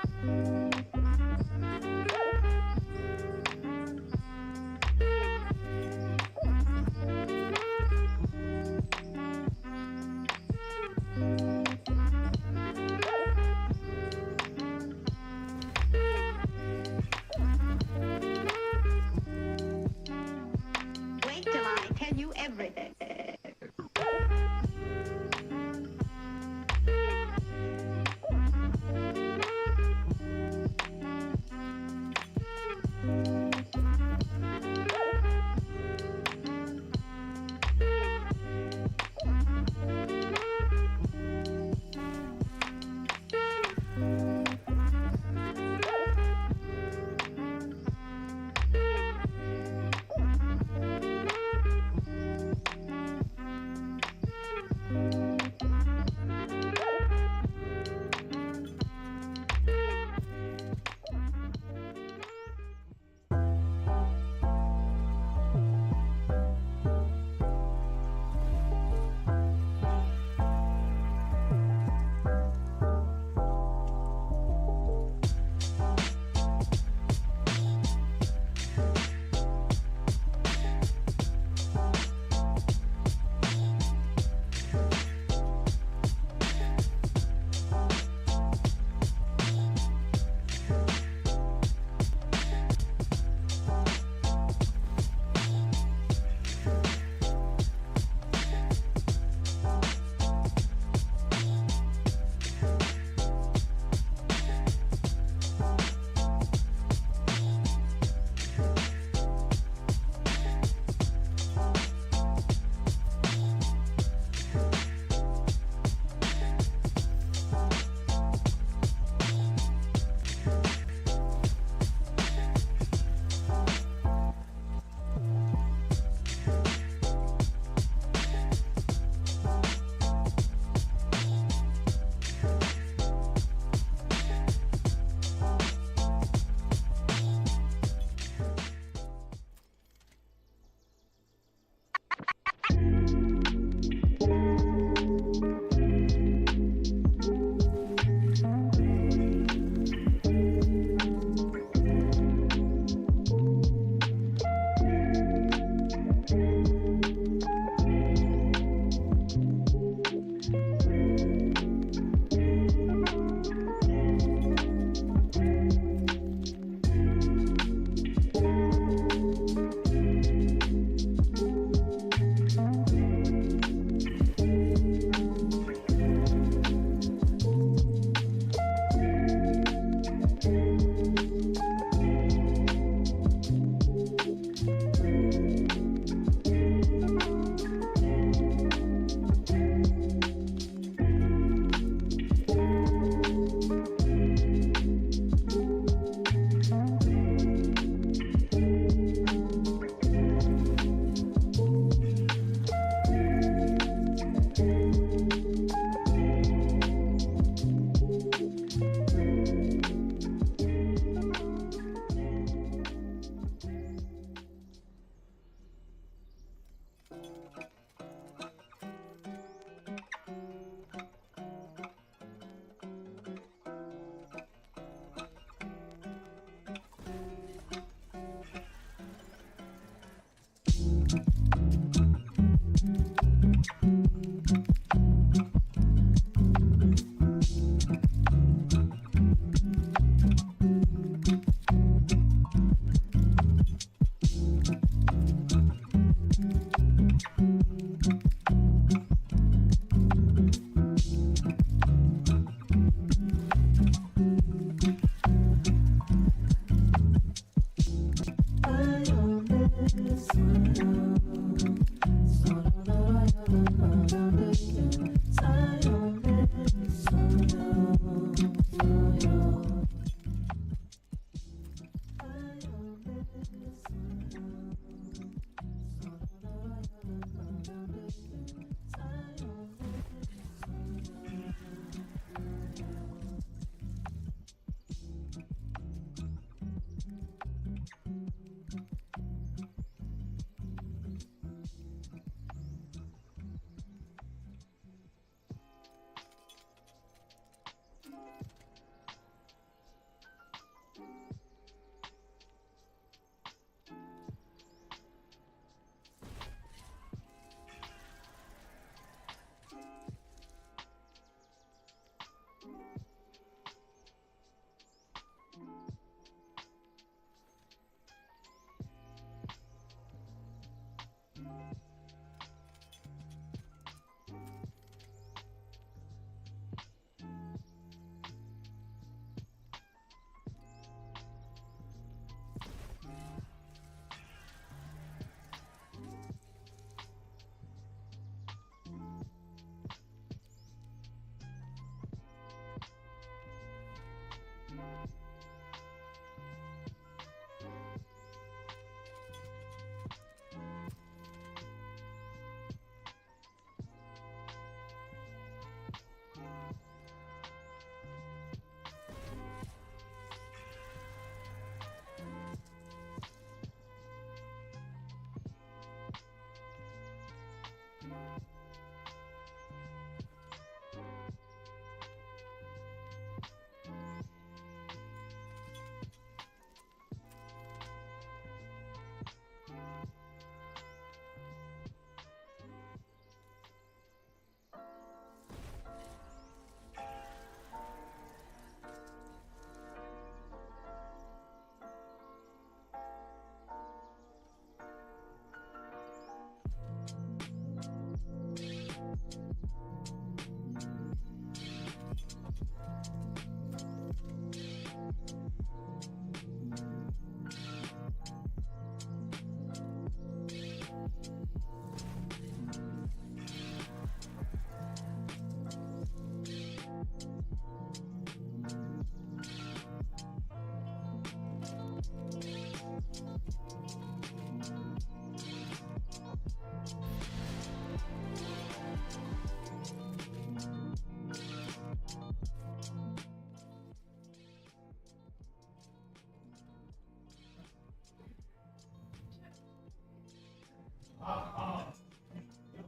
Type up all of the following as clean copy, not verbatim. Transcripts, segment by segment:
Wait till I tell you everything.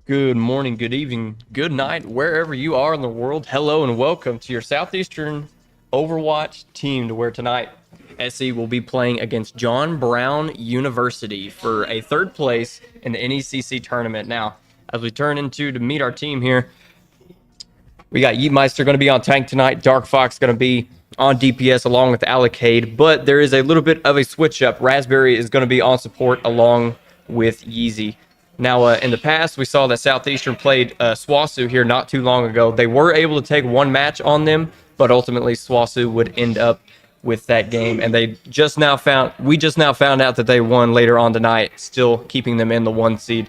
Good morning, good evening, good night, wherever you are in the world. Hello and welcome to your Southeastern Overwatch team, to where tonight SC will be playing against John Brown University for a third place in the NECC tournament. Now, as we turn into to meet our team here, we got Yeetmeister going to be on tank tonight. Dark Fox going to be on DPS along with Allicade, but there is a little bit of a switch up. Raspberry is going to be on support along with Yeezy. Now, in the past, we saw that Southeastern played Swasu here not too long ago. They were able to take one match on them, but ultimately Swasu would end up with that game. And we just now found out that they won later on tonight, still keeping them in the 1 seed.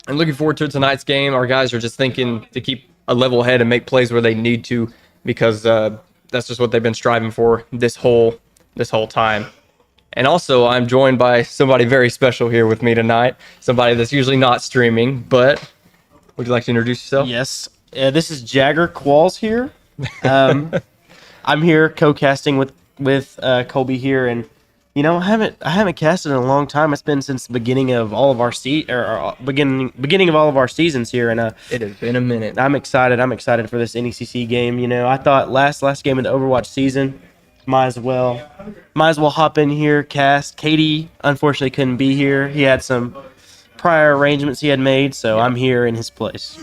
And looking forward to tonight's game. Our guys are just thinking to keep a level head and make plays where they need to, because that's just what they've been striving for this whole time. And also, I'm joined by somebody very special here with me tonight. Somebody that's usually not streaming, but would you like to introduce yourself? Yes. This is Jagger Qualls here. I'm here co-casting with Colby here, and I haven't casted in a long time. It's been since the beginning of all of our beginning of all of our seasons here, and it has been a minute. I'm excited. I'm excited for this NECC game. I thought last game of the Overwatch season, might as well hop in here, cast. Katie unfortunately couldn't be here. He had some prior arrangements he had made, so I'm here in his place.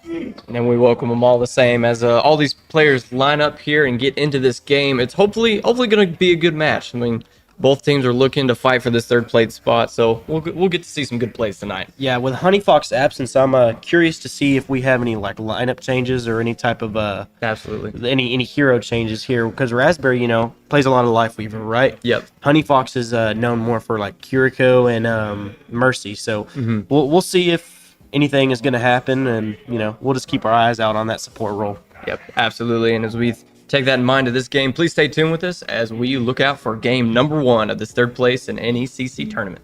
And we welcome them all the same as all these players line up here and get into this game. It's hopefully going to be a good match. I mean, both teams are looking to fight for this third place spot, so we'll get to see some good plays tonight. Yeah, with Honeyfox's absence, I'm curious to see if we have any lineup changes or any type of absolutely any hero changes here, because Raspberry plays a lot of Life Weaver, right? Yep. Honeyfox is known more for Kiriko and Mercy, so we'll see if anything is going to happen, and we'll just keep our eyes out on that support role. Yep, absolutely. And as we take that in mind to this game, please stay tuned with us as we look out for game number 1 of this third place in NECC tournament.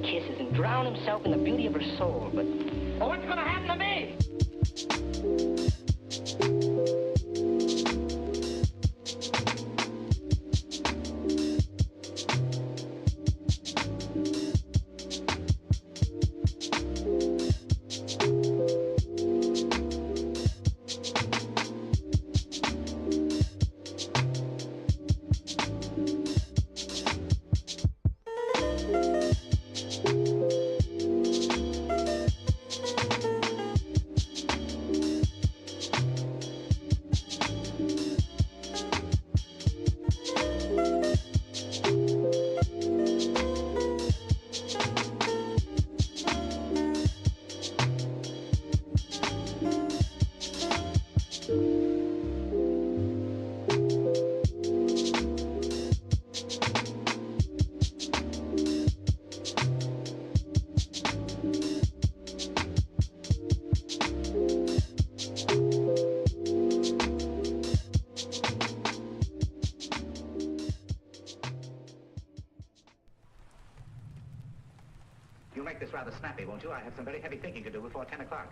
kisses and drown himself in the beauty of her soul, but... Oh, what's gonna happen to me? You'll make this rather snappy, won't you? I have some very heavy thinking to do before 10 o'clock.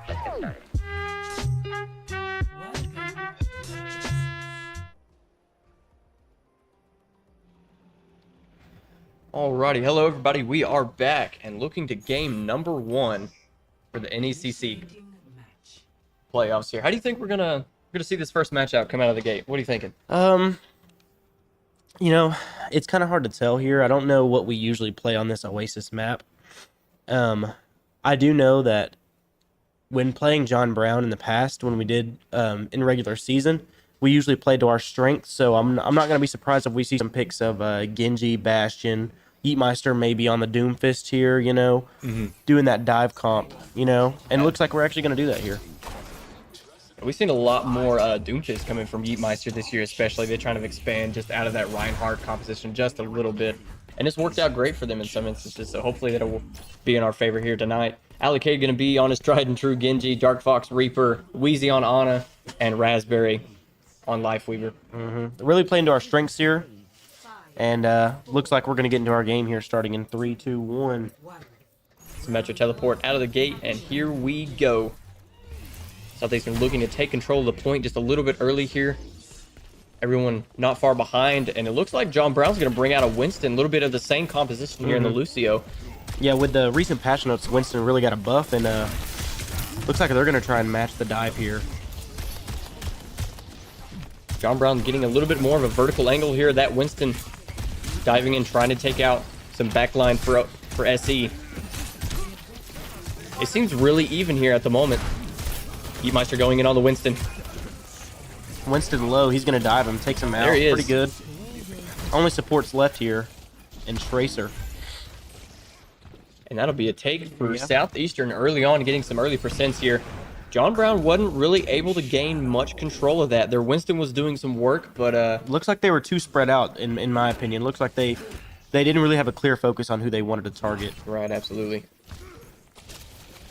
Let's get started. Alrighty, hello everybody. We are back and looking to game number 1 for the NECC playoffs here. How do you think we're gonna see this first match out come out of the gate? What are you thinking? You know, it's kind of hard to tell here. I don't know what we usually play on this Oasis map. I do know that when playing John Brown in the past, when we did in regular season, we usually played to our strengths. So I'm not going to be surprised if we see some picks of Genji, Bastion, Yeetmeister maybe on the Doomfist here, you know, doing that dive comp, you know, and it looks like we're actually going to do that here. We've seen a lot more Doomfist coming from Yeetmeister this year, especially. They're trying to expand just out of that Reinhardt composition just a little bit. And it's worked out great for them in some instances, so hopefully that'll be in our favor here tonight. Allocate going to be on his tried and true Genji, Dark Fox Reaper, Wheezy on Ana, and Raspberry on Lifeweaver. Really playing to our strengths here. And looks like we're going to get into our game here starting in 3, 2, 1. Symmetra teleport out of the gate, and here we go. Southeastern looking to take control of the point just a little bit early here. Everyone not far behind, and it looks like John Brown's going to bring out a Winston, a little bit of the same composition here in the Lucio. Yeah, with the recent patch notes, Winston really got a buff, and looks like they're going to try and match the dive here. John Brown getting a little bit more of a vertical angle here. That Winston diving in, trying to take out some backline for SE. It seems really even here at the moment. Yeetmeister going in on the Winston. Winston low, he's going to dive him, takes him out. There he is. Pretty good. Only supports left here, and Tracer. And that'll be a take for Southeastern early on, getting some early percents here. John Brown wasn't really able to gain much control of that. Their Winston was doing some work, but looks like they were too spread out, in my opinion. Looks like they didn't really have a clear focus on who they wanted to target. Right, absolutely.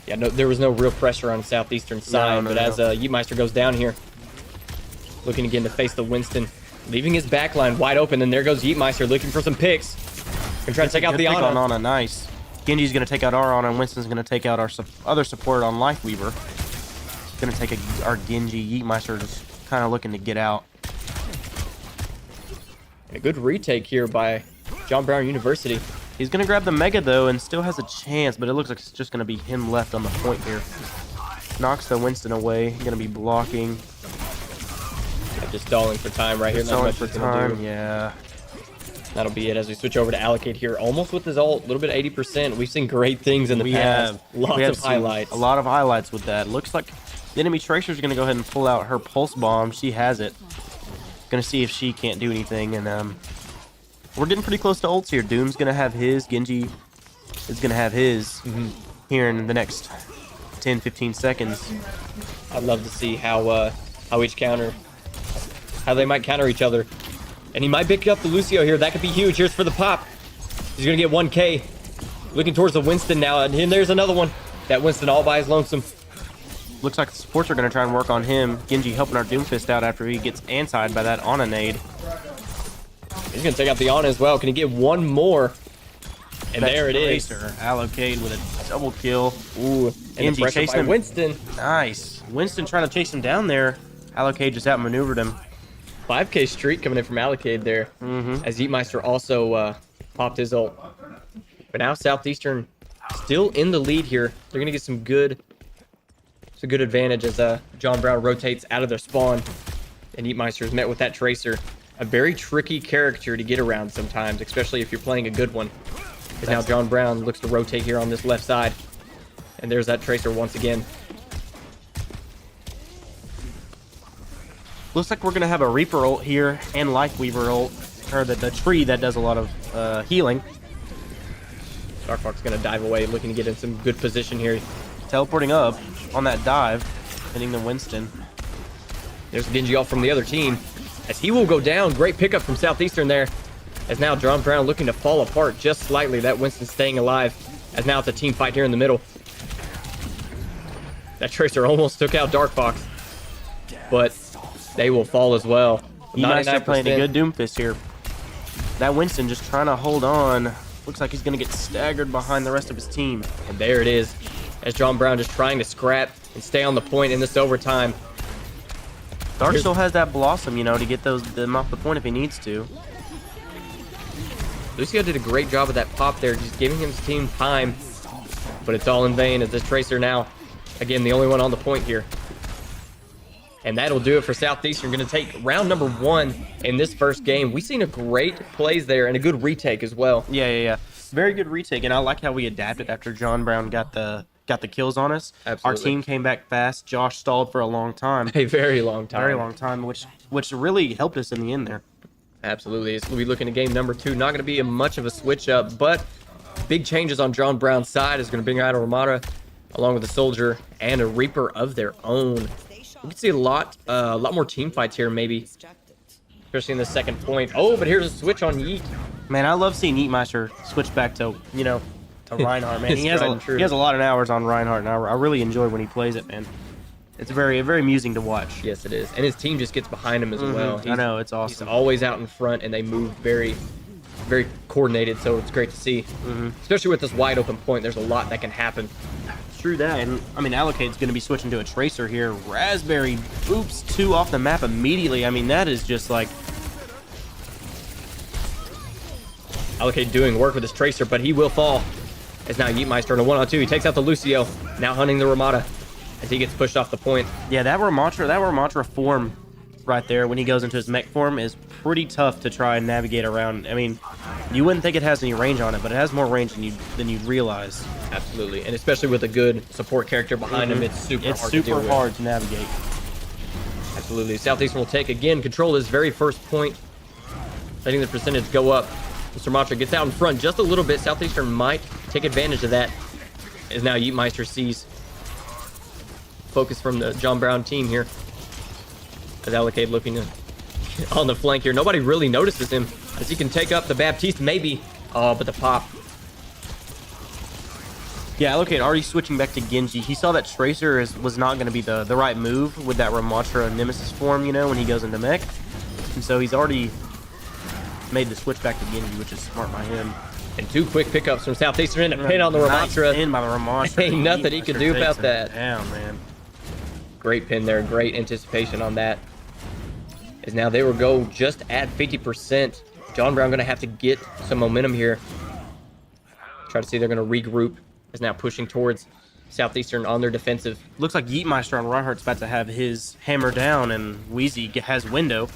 Yeah, no, there was no real pressure on Southeastern's side, but as Yeetmeister goes down here, looking again to face the Winston, leaving his backline wide open, and there goes Yeetmeister looking for some picks. Gonna try to take out the Ana. On Ana, nice. Genji's gonna take out our Ana, and Winston's gonna take out our other support on Lifeweaver. Gonna take our Genji. Yeetmeister just kind of looking to get out. And a good retake here by John Brown University. He's gonna grab the Mega though, and still has a chance, but it looks like it's just gonna be him left on the point here. Knocks the Winston away. Gonna be blocking. Yeah, just stalling for time right here. Not much he's gonna do. Yeah. That'll be it as we switch over to Allocate here. Almost with his ult, a little bit 80%. We've seen great things in the past. Lots of highlights. A lot of highlights with that. Looks like the enemy Tracer's going to go ahead and pull out her Pulse Bomb. She has it. Going to see if she can't do anything. And we're getting pretty close to ults here. Doom's going to have his. Genji is going to have his here in the next 10, 15 seconds. I'd love to see how they might counter each other. And he might pick up the Lucio here. That could be huge. Here's for the pop. He's going to get 1K. Looking towards the Winston now. And there's another one. That Winston all by his lonesome. Looks like the supports are going to try and work on him. Genji helping our Doomfist out after he gets anti-ed by that Ana nade. He's going to take out the Ana as well. Can he get one more? And there it is. Allocate with a double kill. Ooh. Genji chasing him. Winston. Nice. Winston trying to chase him down there. Allocate just outmaneuvered him. 5K streak coming in from Allocate there. As Yeetmeister also popped his ult. But now Southeastern still in the lead here. They're going to get some good It's a good advantage as John Brown rotates out of their spawn. And Yeetmeister is met with that Tracer. A very tricky character to get around sometimes, especially if you're playing a good one. Because now John Brown looks to rotate here on this left side. And there's that Tracer once again. Looks like we're going to have a Reaper ult here and Life Weaver ult. Or the tree that does a lot of healing. Dark Fox going to dive away, looking to get in some good position here. Teleporting up on that dive, hitting the Winston. There's Genji off from the other team. As he will go down. Great pickup from Southeastern there. As now John Brown looking to fall apart just slightly. That Winston staying alive. As now it's a team fight here in the middle. That Tracer almost took out Dark Fox. But they will fall as well. Yeetmeister playing a good Doomfist here. That Winston just trying to hold on. Looks like he's going to get staggered behind the rest of his team. And there it is. As John Brown just trying to scrap and stay on the point in this overtime. Dark still has that Blossom, you know, to get them off the point if he needs to. Lucio did a great job of that pop there, just giving his team time. But it's all in vain as this Tracer now, again, the only one on the point here. And that'll do it for Southeastern. Going to take round number 1 in this first game. We've seen a great plays there and a good retake as well. Yeah. Very good retake, and I like how we adapted after John Brown got the kills on us. Absolutely. Our team came back fast. Josh stalled for a long time. A very long time. Very long time, which really helped us in the end there. Absolutely. We'll be looking at game number 2. Not going to be much of a switch up, but big changes on John Brown's side is going to bring out a Ramada along with a Soldier and a Reaper of their own. We can see a lot more team fights here, maybe, especially in the second point. Oh, but here's a switch on Yeet. Man, I love seeing Yeetmeister switch back to Reinhardt. Man, he has a lot of hours on Reinhardt, and I really enjoy when he plays it, man. It's very amusing to watch. Yes, it is, and his team just gets behind him as well. I know, it's awesome. He's always out in front, and they move very, very coordinated. So it's great to see, especially with this wide open point. There's a lot that can happen. True that, and I mean, Allocade's going to be switching to a Tracer here. Raspberry boops 2 off the map immediately. I mean, that is just like... Allocade doing work with his Tracer, but he will fall. As now Yeetmeister in a 1-on-2. He takes out the Lucio, now hunting the Ramada as he gets pushed off the point. Yeah, that Ramatra form right there when he goes into his mech form is pretty tough to try and navigate around. I mean, you wouldn't think it has any range on it, but it has more range than you'd realize. Absolutely, and especially with a good support character behind him, it's super hard to navigate. Absolutely. Southeastern will take, again, control his very first point, letting the percentage go up. Mr. Matra gets out in front just a little bit. Southeastern might take advantage of that, as now Yeetmeister sees focus from the John Brown team here. As Allocade looking on the flank here. Nobody really notices him as he can take up the Baptiste, maybe. Oh, but the pop. Yeah, Allocade already switching back to Genji. He saw that Tracer was not going to be the right move with that Ramatra Nemesis form, you know, when he goes into mech. And so he's already made the switch back to Genji, which is smart by him. And 2 quick pickups from Southeastern and a pin on the Ramatra. Pin by the Ramatra. Ain't nothing he can do about that. Damn, man. Great pin there. Great anticipation on that. As now they will go just at 50%. John Brown going to have to get some momentum here. Try to see they're going to regroup. Is now pushing towards Southeastern on their defensive. Looks like Yeetmeister on Reinhardt's about to have his hammer down, and Wheezy has window.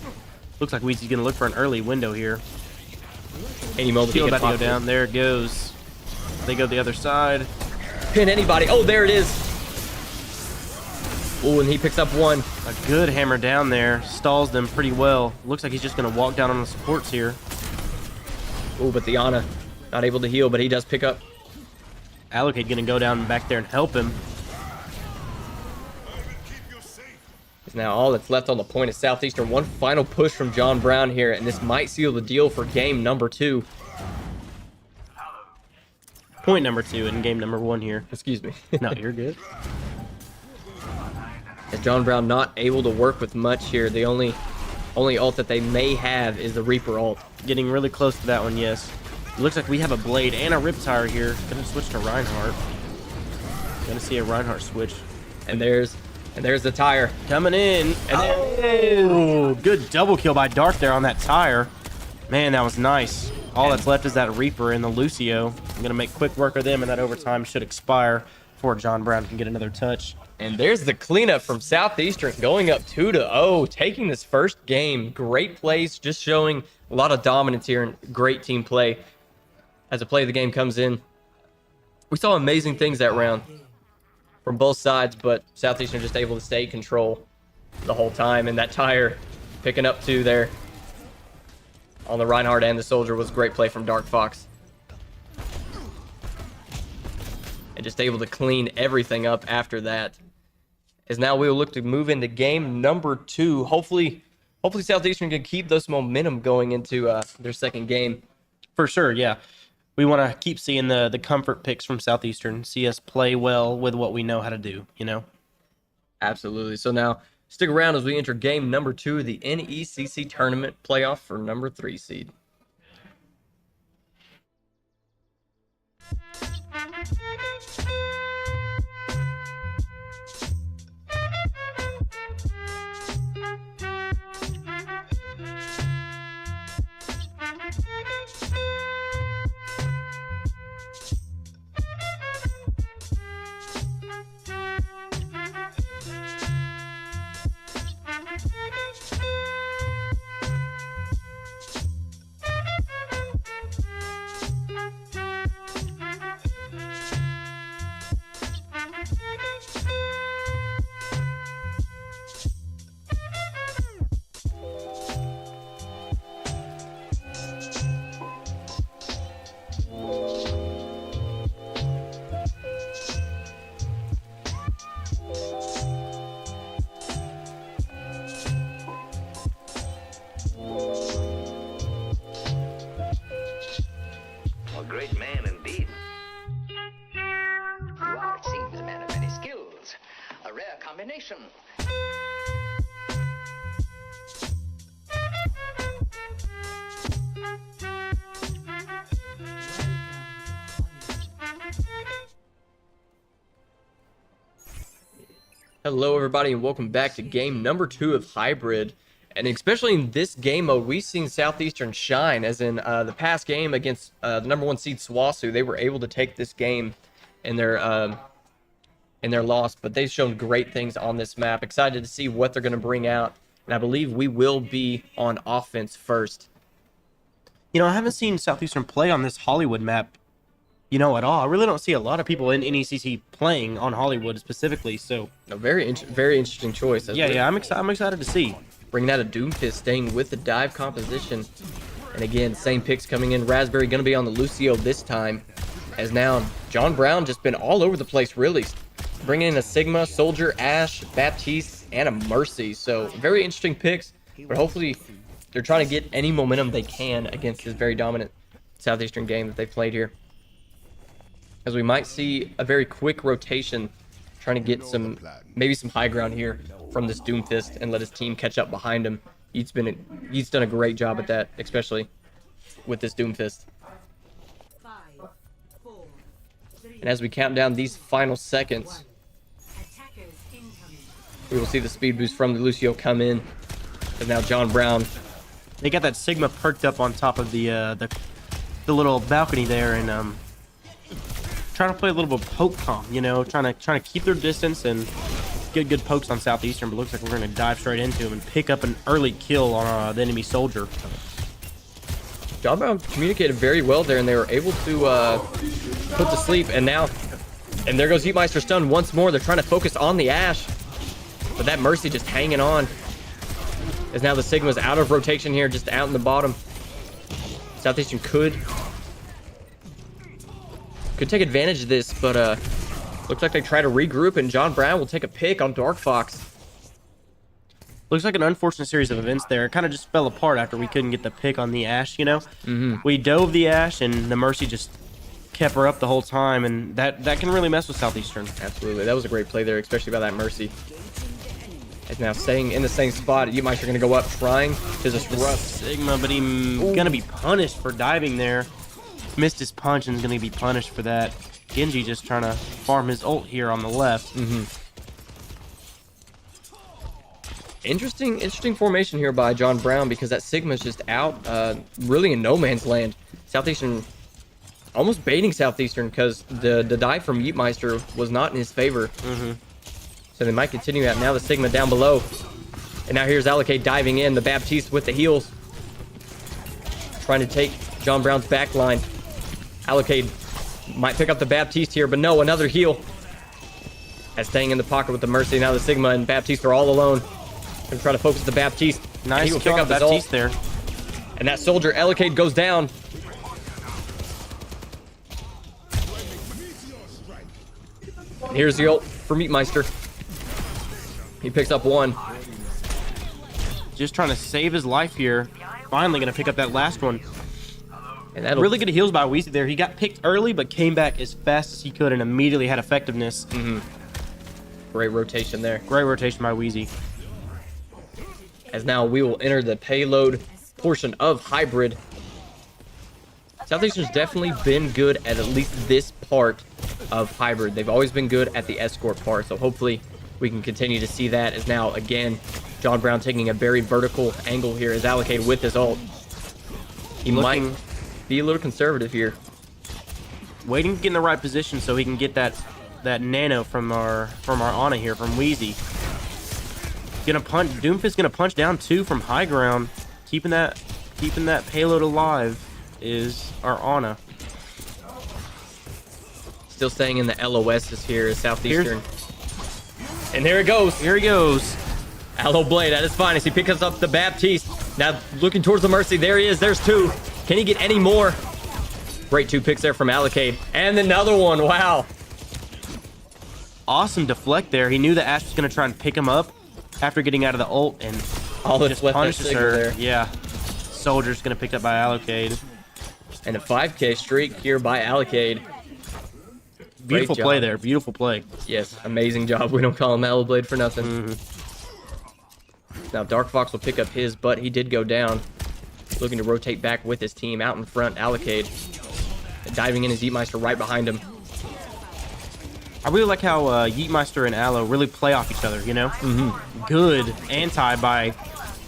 Looks like Wheezy's going to look for an early window here. Any moment Shield about to go down. There it goes. They go the other side. Pin anybody. Oh, there it is. Oh, and he picks up one. A good hammer down there. Stalls them pretty well. Looks like he's just going to walk down on the supports here. Oh, but the Ana not able to heal, but he does pick up. Allocade going to go down back there and help him. It's now all that's left on the point is Southeastern. One final push from John Brown here, and this might seal the deal for game number 2. Point number 2 in game number 1 here. Excuse me. No, you're good. As John Brown not able to work with much here. The only ult that they may have is the Reaper ult. Getting really close to that one, yes. Looks like we have a Blade and a Riptire here. Gonna switch to Reinhardt. Gonna see a Reinhardt switch. And there's the tire. Coming in. And good double kill by Dark there on that tire. Man, that was nice. All that's left is that Reaper and the Lucio. I'm gonna make quick work of them, and that overtime should expire before John Brown can get another touch. And there's the cleanup from Southeastern going up 2-0, taking this first game. Great plays, just showing a lot of dominance here and great team play. As the play of the game comes in, we saw amazing things that round from both sides, but Southeastern just able to stay in control the whole time. And that tire picking up 2 there on the Reinhardt and the Soldier was a great play from Dark Fox. And just able to clean everything up after that. As now we will look to move into game number 2. Hopefully Southeastern can keep this momentum going into their second game. For sure, yeah. We want to keep seeing the comfort picks from Southeastern, see us play well with what we know how to do, you know? Absolutely. So now stick around as we enter game number 2 of the NECC tournament playoff for number 3 seed. A great man indeed. You are, it seems, a man of many skills. A rare combination. Hello everybody and welcome back to game number 2 of Hybrid. And especially in this game mode, we've seen Southeastern shine, as in the past game against the number 1 seed Swasu. They were able to take this game in their loss, but they've shown great things on this map. Excited to see what they're going to bring out, and I believe we will be on offense first. You know, I haven't seen Southeastern play on this Hollywood map, you know, at all. I really don't see a lot of people in NECC playing on Hollywood specifically, so... A very interesting choice. Yeah, I'm excited to see. Bringing out a Doomfist, staying with the dive composition. And again, same picks coming in. Raspberry going to be on the Lucio this time. As now, John Brown just been all over the place, really. Bringing in a Sigma, Soldier, Ash, Baptiste, and a Mercy. So, very interesting picks. But hopefully, they're trying to get any momentum they can against this very dominant Southeastern game that they played here. As we might see a very quick rotation, trying to get maybe some high ground here from this Doomfist and let his team catch up behind him. He's done a great job at that, especially with this Doomfist. And as we count down these final seconds, we will see the speed boost from the Lucio come in. And now John Brown. They got that Sigma perked up on top of the little balcony there, and trying to play a little bit of poke comp, you know, trying to keep their distance and get good pokes on Southeastern, but looks like we're going to dive straight into him and pick up an early kill on the enemy Soldier. John Brown communicated very well there, and they were able to put to sleep. And there goes Yeetmeister stun once more. They're trying to focus on the Ash, but that Mercy just hanging on. As now the Sigma's out of rotation here, just out in the bottom. Southeastern could take advantage of this, but looks like they try to regroup, and John Brown will take a pick on Dark Fox. Looks like an unfortunate series of events there. It kind of just fell apart after we couldn't get the pick on the Ash, you know? We dove the Ash, and the Mercy just kept her up the whole time, and that can really mess with Southeastern. Absolutely. That was a great play there, especially by that Mercy. And now staying in the same spot, Yeetmeister going to go up, trying to disrupt Sigma, but he's going to be punished for diving there. Missed his punch and is going to be punished for that. Genji just trying to farm his ult here on the left. Interesting formation here by John Brown, because that Sigma's just out really in no man's land. Southeastern almost baiting Southeastern, because the dive from Yeetmeister was not in his favor. So they might continue that. Now the Sigma down below. And now here's Alakade diving in. The Baptiste with the heals. Trying to take John Brown's back line. Alakade might pick up the Baptiste here, but no, another heal. As staying in the pocket with the Mercy. Now the Sigma and Baptiste are all alone. Gonna try to focus the Baptiste. Nice he will kill pick on up his Baptiste ult. there. And that soldier, Alakade, goes down. Here's the ult for Meatmeister. He picks up one. Just trying to save his life here. Finally going to pick up that last one. And that'll Really good heals by Weezy there. He got picked early, but came back as fast as he could and immediately had effectiveness. great rotation there. Great rotation by Weezy. As now we will enter the payload portion of hybrid. Southeastern's definitely been good at least this part of hybrid. They've always been good at the escort part, so hopefully we can continue to see that. As now again John Brown taking a very vertical angle here as Alakade with his ult. He might be a little conservative here. Waiting to get in the right position so he can get that nano from our Ana here, from Weezy. Gonna punch. Doomfist gonna punch down two from high ground. Keeping that payload alive is our Ana. Still staying in the LOSs here is Southeastern. And there it goes. Here he goes. Aloe Blade at his finest. He picks up the Baptiste. Now looking towards the Mercy. There he is. There's two. Can he get any more? Great two picks there from Alakade. And another one. Wow. Awesome deflect there. He knew that Ash was gonna try and pick him up after getting out of the ult, and All that's just left that punishes Sigma her. there. Yeah. Soldier's gonna pick up by Alakade. And a 5K streak here by Alakade. Beautiful job. play there. Beautiful play. Yes, amazing job. We don't call him Aloe Blade for nothing. Now Dark Fox will pick up his, but he did go down. Looking to rotate back with his team out in front. Alakade diving in his Yeetmeister right behind him. I really like how Yeetmeister and Aloe really play off each other, you know? Good anti by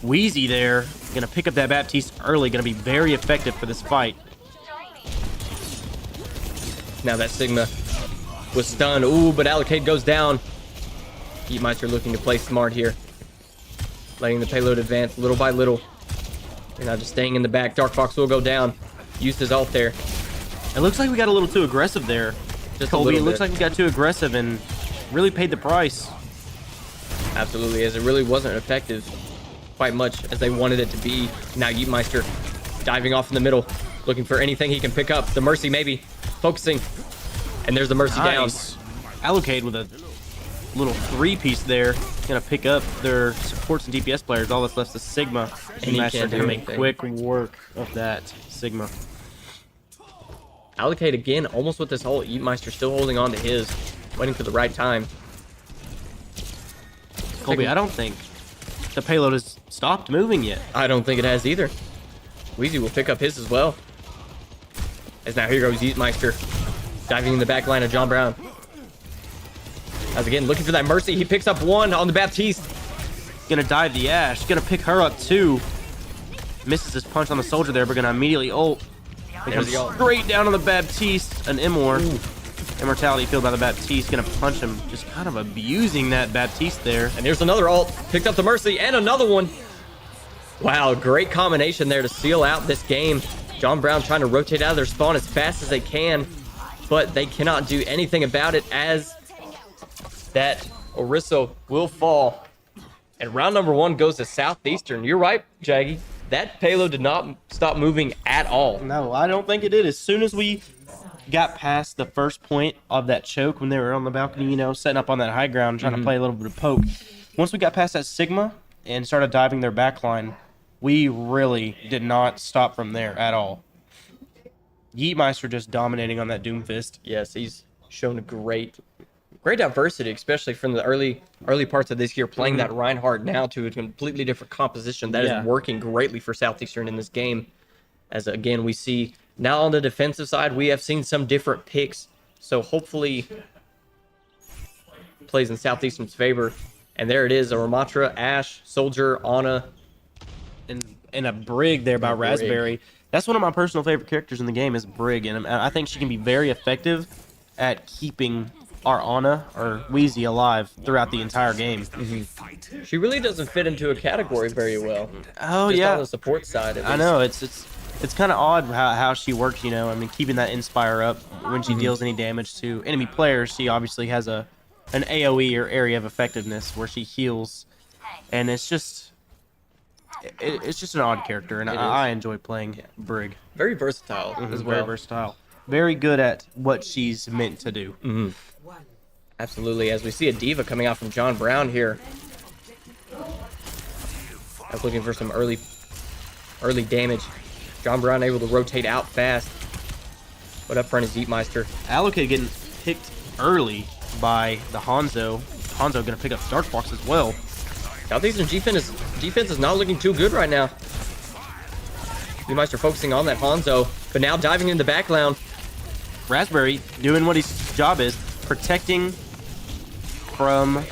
Weezy there. Gonna pick up that Baptiste early. Gonna be very effective for this fight. Now that Sigma was stunned. Ooh, but Alakade goes down. Yeetmeister looking to play smart here. Letting the payload advance little by little. And now just staying in the back. Dark Fox will go down. Used his ult there. It looks like we got a little too aggressive there. Just Colby, a it little looks bit. like we got too aggressive and really paid the price. Absolutely, as it really wasn't effective quite much as they wanted it to be. Now Yeetmeister diving off in the middle. Looking for anything he can pick up. The Mercy maybe. Focusing. And there's the Mercy Nice. Alakade with a little three-piece there. Gonna pick up their supports and DPS players. All that's left is Sigma. And he Yeetmeister can't do gonna make anything. quick work of that Sigma. down. Alakade again, almost with this whole Yeetmeister still holding on to his. Waiting for the right time. Colby, I don't think the payload has stopped moving yet. I don't think it has either. Weezy will pick up his as well. As now here goes Yeetmeister. Diving in the back line of John Brown. As again, looking for that Mercy. He picks up one on the Baptiste. Gonna dive the Ash. Gonna pick her up too. Misses his punch on the soldier there, but gonna immediately ult. It There's comes the ult. straight down on the Baptiste. An Immortality field by the Baptiste. Gonna punch him. Just kind of abusing that Baptiste there. And here's another ult. Picked up the Mercy and another one. Wow, great combination there to seal out this game. John Brown trying to rotate out of their spawn as fast as they can, but they cannot do anything about it as that Orisa will fall. And round number one goes to Southeastern. You're right, Jaggy. That payload did not stop moving at all. No, I don't think it did. As soon as we got past the first point of that choke when they were on the balcony, you know, setting up on that high ground, trying to play a little bit of poke. Once we got past that Sigma and started diving their backline, we really did not stop from there at all. Yeetmeister just dominating on that Doomfist. Yes, he's shown a great diversity, especially from the early parts of this year, playing that Reinhardt now to a completely different composition that Yeah. is working greatly for Southeastern in this game. As again, we see now on the defensive side, we have seen some different picks, so hopefully plays in Southeastern's favor. And there it is, a Ramatra, Ash, Soldier, Ana. And a Brig there by Brig. Raspberry. That's one of my personal favorite characters in the game is Brig, and I think she can be very effective at keeping our Ana or Wheezy alive throughout the entire game. She really doesn't fit into a category very well. Oh Just yeah, on the support side. I know it's kind of odd how she works. You know, I mean, keeping that Inspire up when she deals any damage to enemy players. She obviously has an AOE or area of effectiveness where she heals, and it's just an odd character, and I enjoy playing Brig. Very versatile as well. Very versatile. Very good at what she's meant to do. Absolutely. As we see a diva coming out from John Brown here. I was looking for some early damage. John Brown able to rotate out fast. But up front is Yeetmeister. Allocate getting picked early by the Hanzo. Hanzo gonna pick up Dark Box as well. Southeastern defense is not looking too good right now. Yeetmeister focusing on that Hanzo, but now diving in the background. Raspberry doing what his job is, protecting from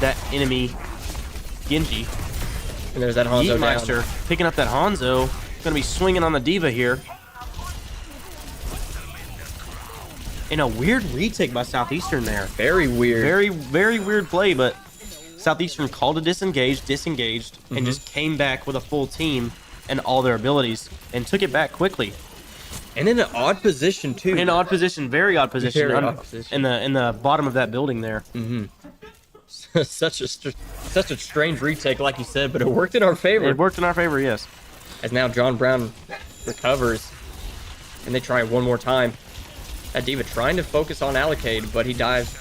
that enemy Genji. And there's that Hanzo Yeetmeister down. picking up that Hanzo. Gonna be swinging on the diva here. In a weird retake by Southeastern there. Very weird. Very, very weird play, but Southeastern called a disengaged, and just came back with a full team and all their abilities and took it back quickly. And in an odd position too. In an odd position, very odd position. Very odd position. In the bottom of that building there. such a strange retake, like you said, but it worked in our favor. It worked in our favor, yes. As now John Brown recovers, and they try one more time. That diva trying to focus on Allocade, but he dives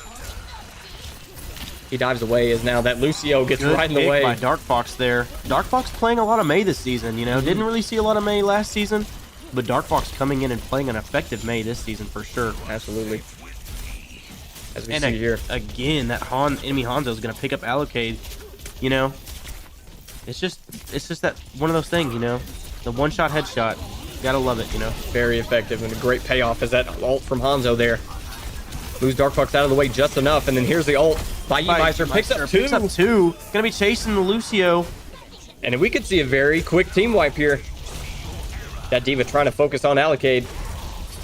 away. As now that Lucio gets Good right in the pick way. by Dark Fox there. Dark Fox playing a lot of Mei this season. You know, didn't really see a lot of Mei last season, but Dark Fox coming in and playing an effective Mei this season for sure. Absolutely. As we And see here. again, that enemy Hanzo is going to pick up Allocade. You know, it's just that one of those things. You know, the one-shot headshot. Gotta love it. You know, Very effective and a great payoff as that ult from Hanzo there. Moves Dark Fox out of the way just enough, and then here's the ult by Yeetmeister. Picks up two. Gonna be chasing the Lucio. And we could see a very quick team wipe here. That diva trying to focus on Allocade.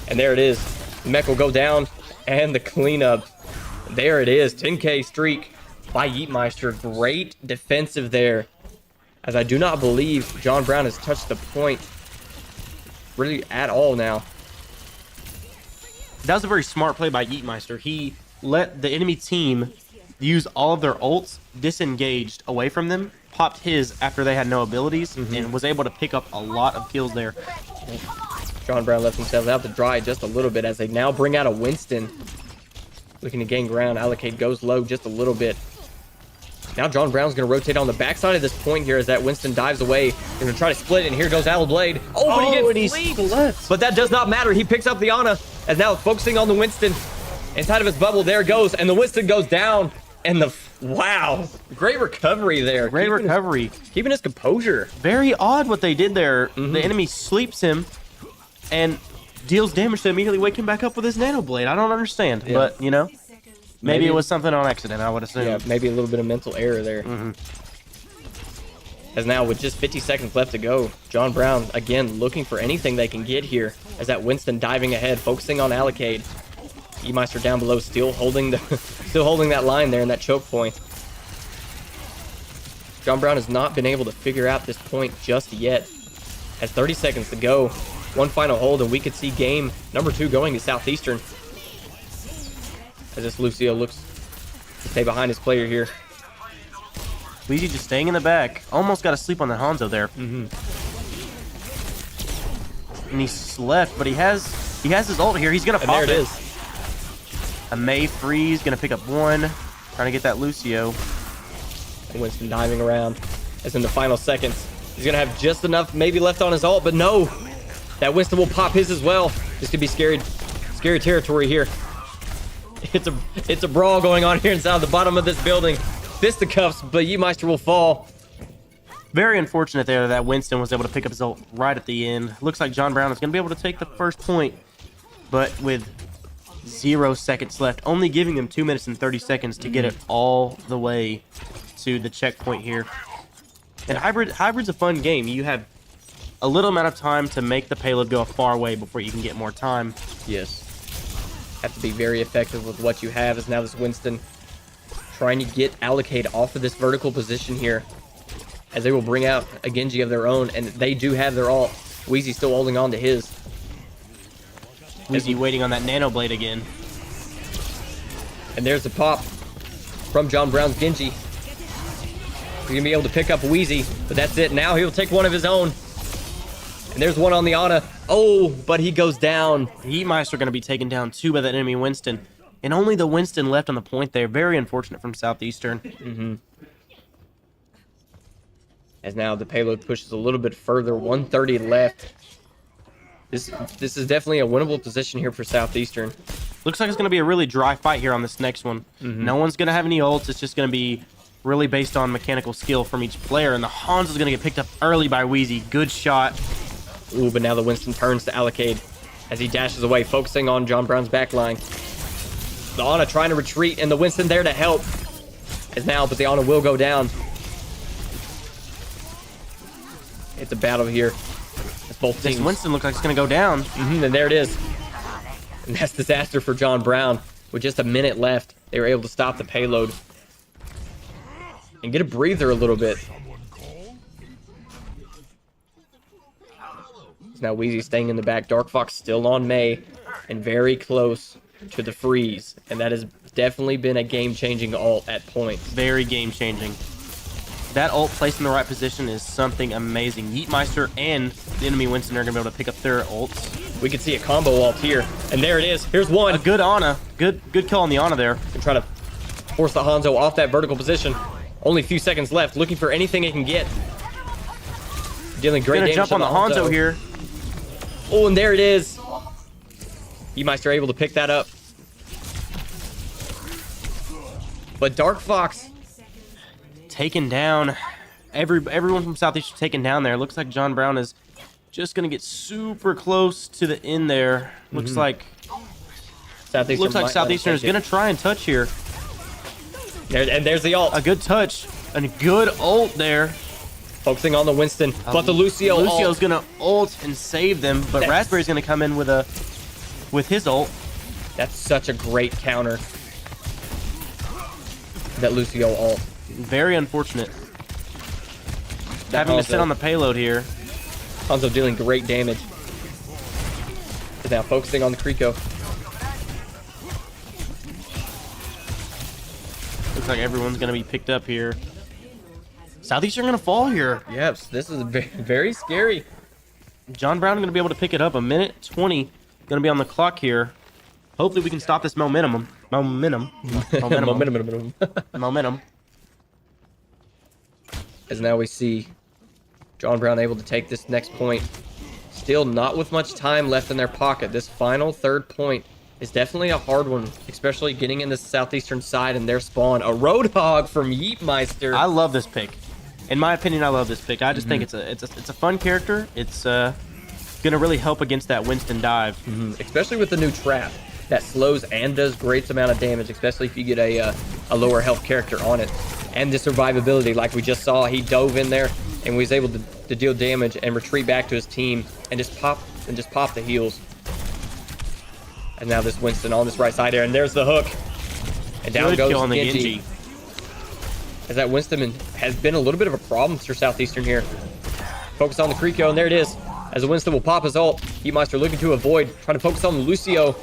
And there it is. The mech will go down, and the cleanup. There it is. 10K streak by Yeetmeister. Great defensive there. As I do not believe John Brown has touched the point really at all now. That was a very smart play by Yeetmeister. He let the enemy team use all of their ults, disengaged away from them, popped his after they had no abilities, and was able to pick up a lot of kills there. John Brown left himself out to dry just a little bit as they now bring out a Winston. Looking to gain ground. Allocate goes low just a little bit. Now John Brown's going to rotate on the backside of this point here as that Winston dives away. They're going to try to split it, and here goes Allo Blade. Oh, but he gets fleeked. But that does not matter. He picks up the Ana as now focusing on the Winston. Inside of his bubble, there it goes, and the Winston goes down. And wow, great recovery there. Great recovery. Keeping his composure. Very odd what they did there. The enemy sleeps him and deals damage to immediately wake him back up with his Nano Blade. I don't understand, but you know. Maybe it was something on accident, I would assume. Yeah, maybe a little bit of mental error there. As now, with just 50 seconds left to go, John Brown, again, looking for anything they can get here. As that Winston diving ahead, focusing on Allocade. Yeetmeister down below, still holding that line there in that choke point. John Brown has not been able to figure out this point just yet. Has 30 seconds to go. One final hold, and we could see game number 2 going to Southeastern. As this Lucio looks to stay behind his player here. Luigi just staying in the back. Almost got to sleep on the Hanzo there. And he slept, but he has his ult here. He's going to pop there it is. A Mei freeze, going to pick up one. Trying to get that Lucio. And Winston diving around. As in the final seconds. He's going to have just enough maybe left on his ult, but no. That Winston will pop his as well. This could be scary territory here. It's a brawl going on here inside the bottom of this building. Fisticuffs, but Yeetmeister will fall. Very unfortunate there that Winston was able to pick up his ult right at the end. Looks like John Brown is going to be able to take the first point, but with 0 seconds left, only giving them 2 minutes and 30 seconds to get it all the way to the checkpoint here. And Hybrid's a fun game. You have a little amount of time to make the payload go a far way before you can get more time. Yes. Have to be very effective with what you have, as now this Winston trying to get Allocate off of this vertical position here, as they will bring out a Genji of their own, and they do have their ult. Wheezy still holding on to his. Wheezy waiting on that Nano Blade again. And there's the pop from John Brown's Genji. He's going to be able to pick up Wheezy, but that's it. Now he'll take one of his own. And there's one on the Ana. Oh, but he goes down. Heatmeister going to be taken down too by that enemy Winston. And only the Winston left on the point there. Very unfortunate from Southeastern. As now the payload pushes a little bit further. 130 left. This is definitely a winnable position here for Southeastern. Looks like it's going to be a really dry fight here on this next one. No one's going to have any ults. It's just going to be really based on mechanical skill from each player. And the Hans is going to get picked up early by Wheezy. Good shot. Ooh, but now the Winston turns to Allocate as he dashes away, focusing on John Brown's backline. The Ana trying to retreat, and the Winston there to help. As now, but the Ana will go down. It's a battle here. As both teams. This Winston looks like it's going to go down. And there it is. And that's disaster for John Brown. With just a minute left, they were able to stop the payload and get a breather a little bit. Now Wheezy staying in the back. Dark Fox still on May and very close to the freeze. And that has definitely been a game-changing ult at points. Very game-changing. That ult placed in the right position is something amazing. Yeetmeister and the enemy Winston are going to be able to pick up their ults. We can see a combo ult here. And there it is. Here's one. A good Ana. Good kill on the Ana there. And try to force the Hanzo off that vertical position. Only a few seconds left. Looking for anything it can get. Dealing great damage. Gonna jump on the Hanzo here. Oh, and there it is. Yeetmeister able to pick that up. But Dark Fox taken down. Everyone from Southeastern taken down there. Looks like John Brown is just gonna get super close to the end there. Looks like Southeastern is gonna try and touch here. And there's the ult. A good touch and a good ult there. Focusing on the Winston, but the Lucio's ult. Gonna ult and save them, but Raspberry's gonna come in with his ult. That's such a great counter. That Lucio ult. Very unfortunate. Having to sit on the payload here. Hanzo dealing great damage. Is now focusing on the Kriko. Looks like everyone's gonna be picked up here. Southeastern gonna fall here. Yes, this is very scary. John Brown gonna be able to pick it up. 1:20 gonna be on the clock here. Hopefully we can stop this momentum. Momentum. As now we see John Brown able to take this next point. Still not with much time left in their pocket. This final third point is definitely a hard one, especially getting in the Southeastern side and their spawn. A Roadhog from Yeetmeister. I love this pick. In my opinion, I love this pick. I just think it's a fun character. It's gonna really help against that Winston dive, especially with the new trap that slows and does great amount of damage, especially if you get a lower health character on it. And the survivability, like we just saw, he dove in there and was able to deal damage and retreat back to his team and just pop the heals. And now this Winston on this right side there, and there's the hook. And down goes Genji. As that Winston has been a little bit of a problem for Southeastern here. Focus on the Kriko, and there it is. As the Winston will pop his ult, Heatmeister looking to avoid, trying to focus on the Lucio.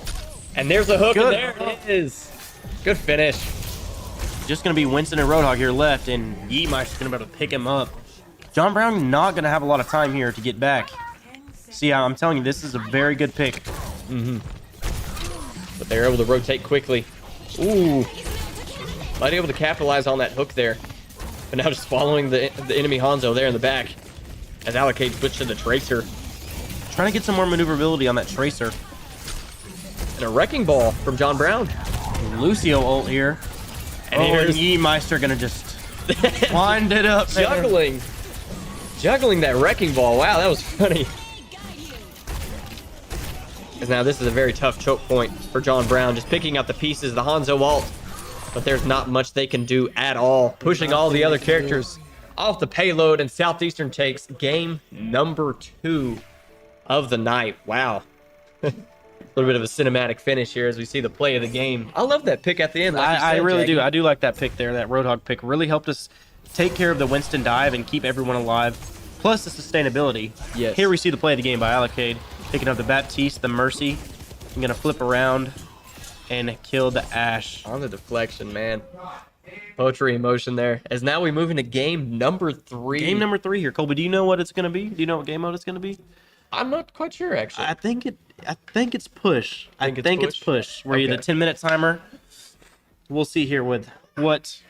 And there's the hook, and there it is. Good finish. Just going to be Winston and Roadhog here left, and Yeetmeister's going to be able to pick him up. John Brown not going to have a lot of time here to get back. See, I'm telling you, this is a very good pick. But they're able to rotate quickly. Ooh. Might be able to capitalize on that hook there. But now just following the enemy Hanzo there in the back. As Allocate switched to the Tracer. Trying to get some more maneuverability on that Tracer. And a Wrecking Ball from John Brown. Lucio ult here. And here's Yeetmeister gonna just wind it up. Juggling that Wrecking Ball. Wow, that was funny. Because now this is a very tough choke point for John Brown. Just picking up the pieces, the Hanzo ult. But there's not much they can do at all. Pushing all the other characters off the payload, and Southeastern takes game number 2 of the night. Wow. little bit of a cinematic finish here as we see the play of the game. I love that pick at the end. Like you I said, really Jackie. do. I do like that pick there. That Roadhog pick really helped us take care of the Winston dive and keep everyone alive. Plus the sustainability. Yes. Here we see the play of the game by Allocade. Picking up the Baptiste, the Mercy. I'm going to flip around and kill the Ash. On the deflection, man. Poetry in motion there. As now we move into game number 3. Game number 3 here. Colby, do you know what it's going to be? Do you know what game mode it's going to be? I'm not quite sure, actually. I think it's push. I think it's push. Where you the Okay. 10-minute timer. We'll see here with what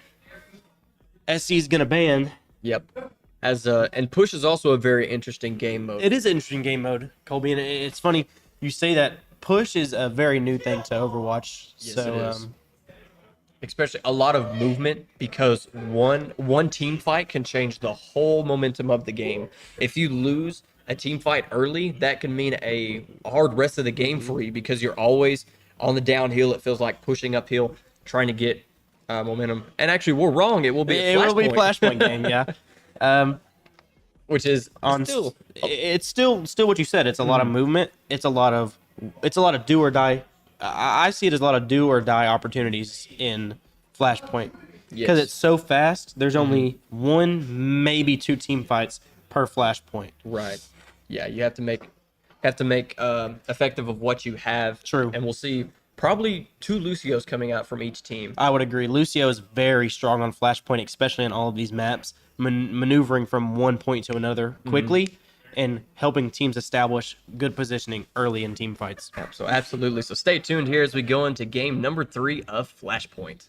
SC is going to ban. Yep. And push is also a very interesting game mode. It is an interesting game mode, Colby, and it's funny you say that. Push is a very new thing to Overwatch. Yes, So it is. Especially a lot of movement, because one team fight can change the whole momentum of the game. If you lose a team fight early, that can mean a hard rest of the game for you, because you're always on the downhill. It feels like pushing uphill, trying to get momentum. And actually, we're wrong. It will be a Flashpoint game, yeah. which is On still it's still what you said. It's a lot of movement. It's a lot of do or die. I see it as a lot of do or die opportunities in Flashpoint because Yes. it's so fast. There's only one, maybe 2 team fights per Flashpoint. right. Yeah, you have to make effective of what you have. True. And we'll see probably 2 Lucios coming out from each team. I would agree. Lucio is very strong on Flashpoint, especially on all of these maps, maneuvering from one point to another quickly and helping teams establish good positioning early in team fights. So absolutely. So stay tuned here as we go into game number 3 of Flashpoint.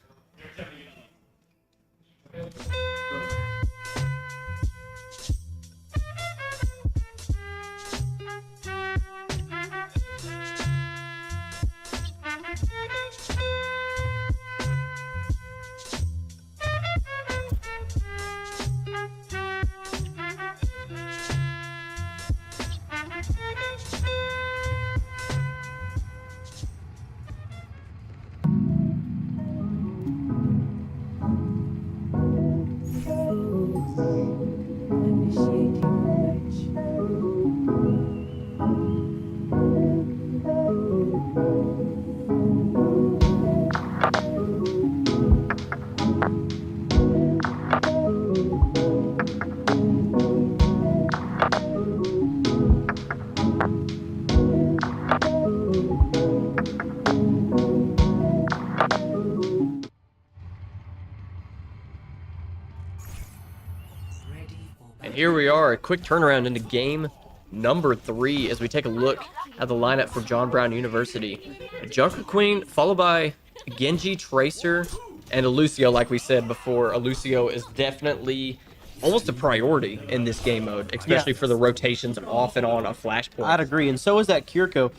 And here we are, a quick turnaround into game number 3 as we take a look at the lineup for John Brown University. A Junker Queen, followed by a Genji, Tracer, and a Lucio, like we said before. A Lucio is definitely almost a priority in this game mode, especially for the rotations off and on a Flashpoint. I'd agree, and so is that Kiriko.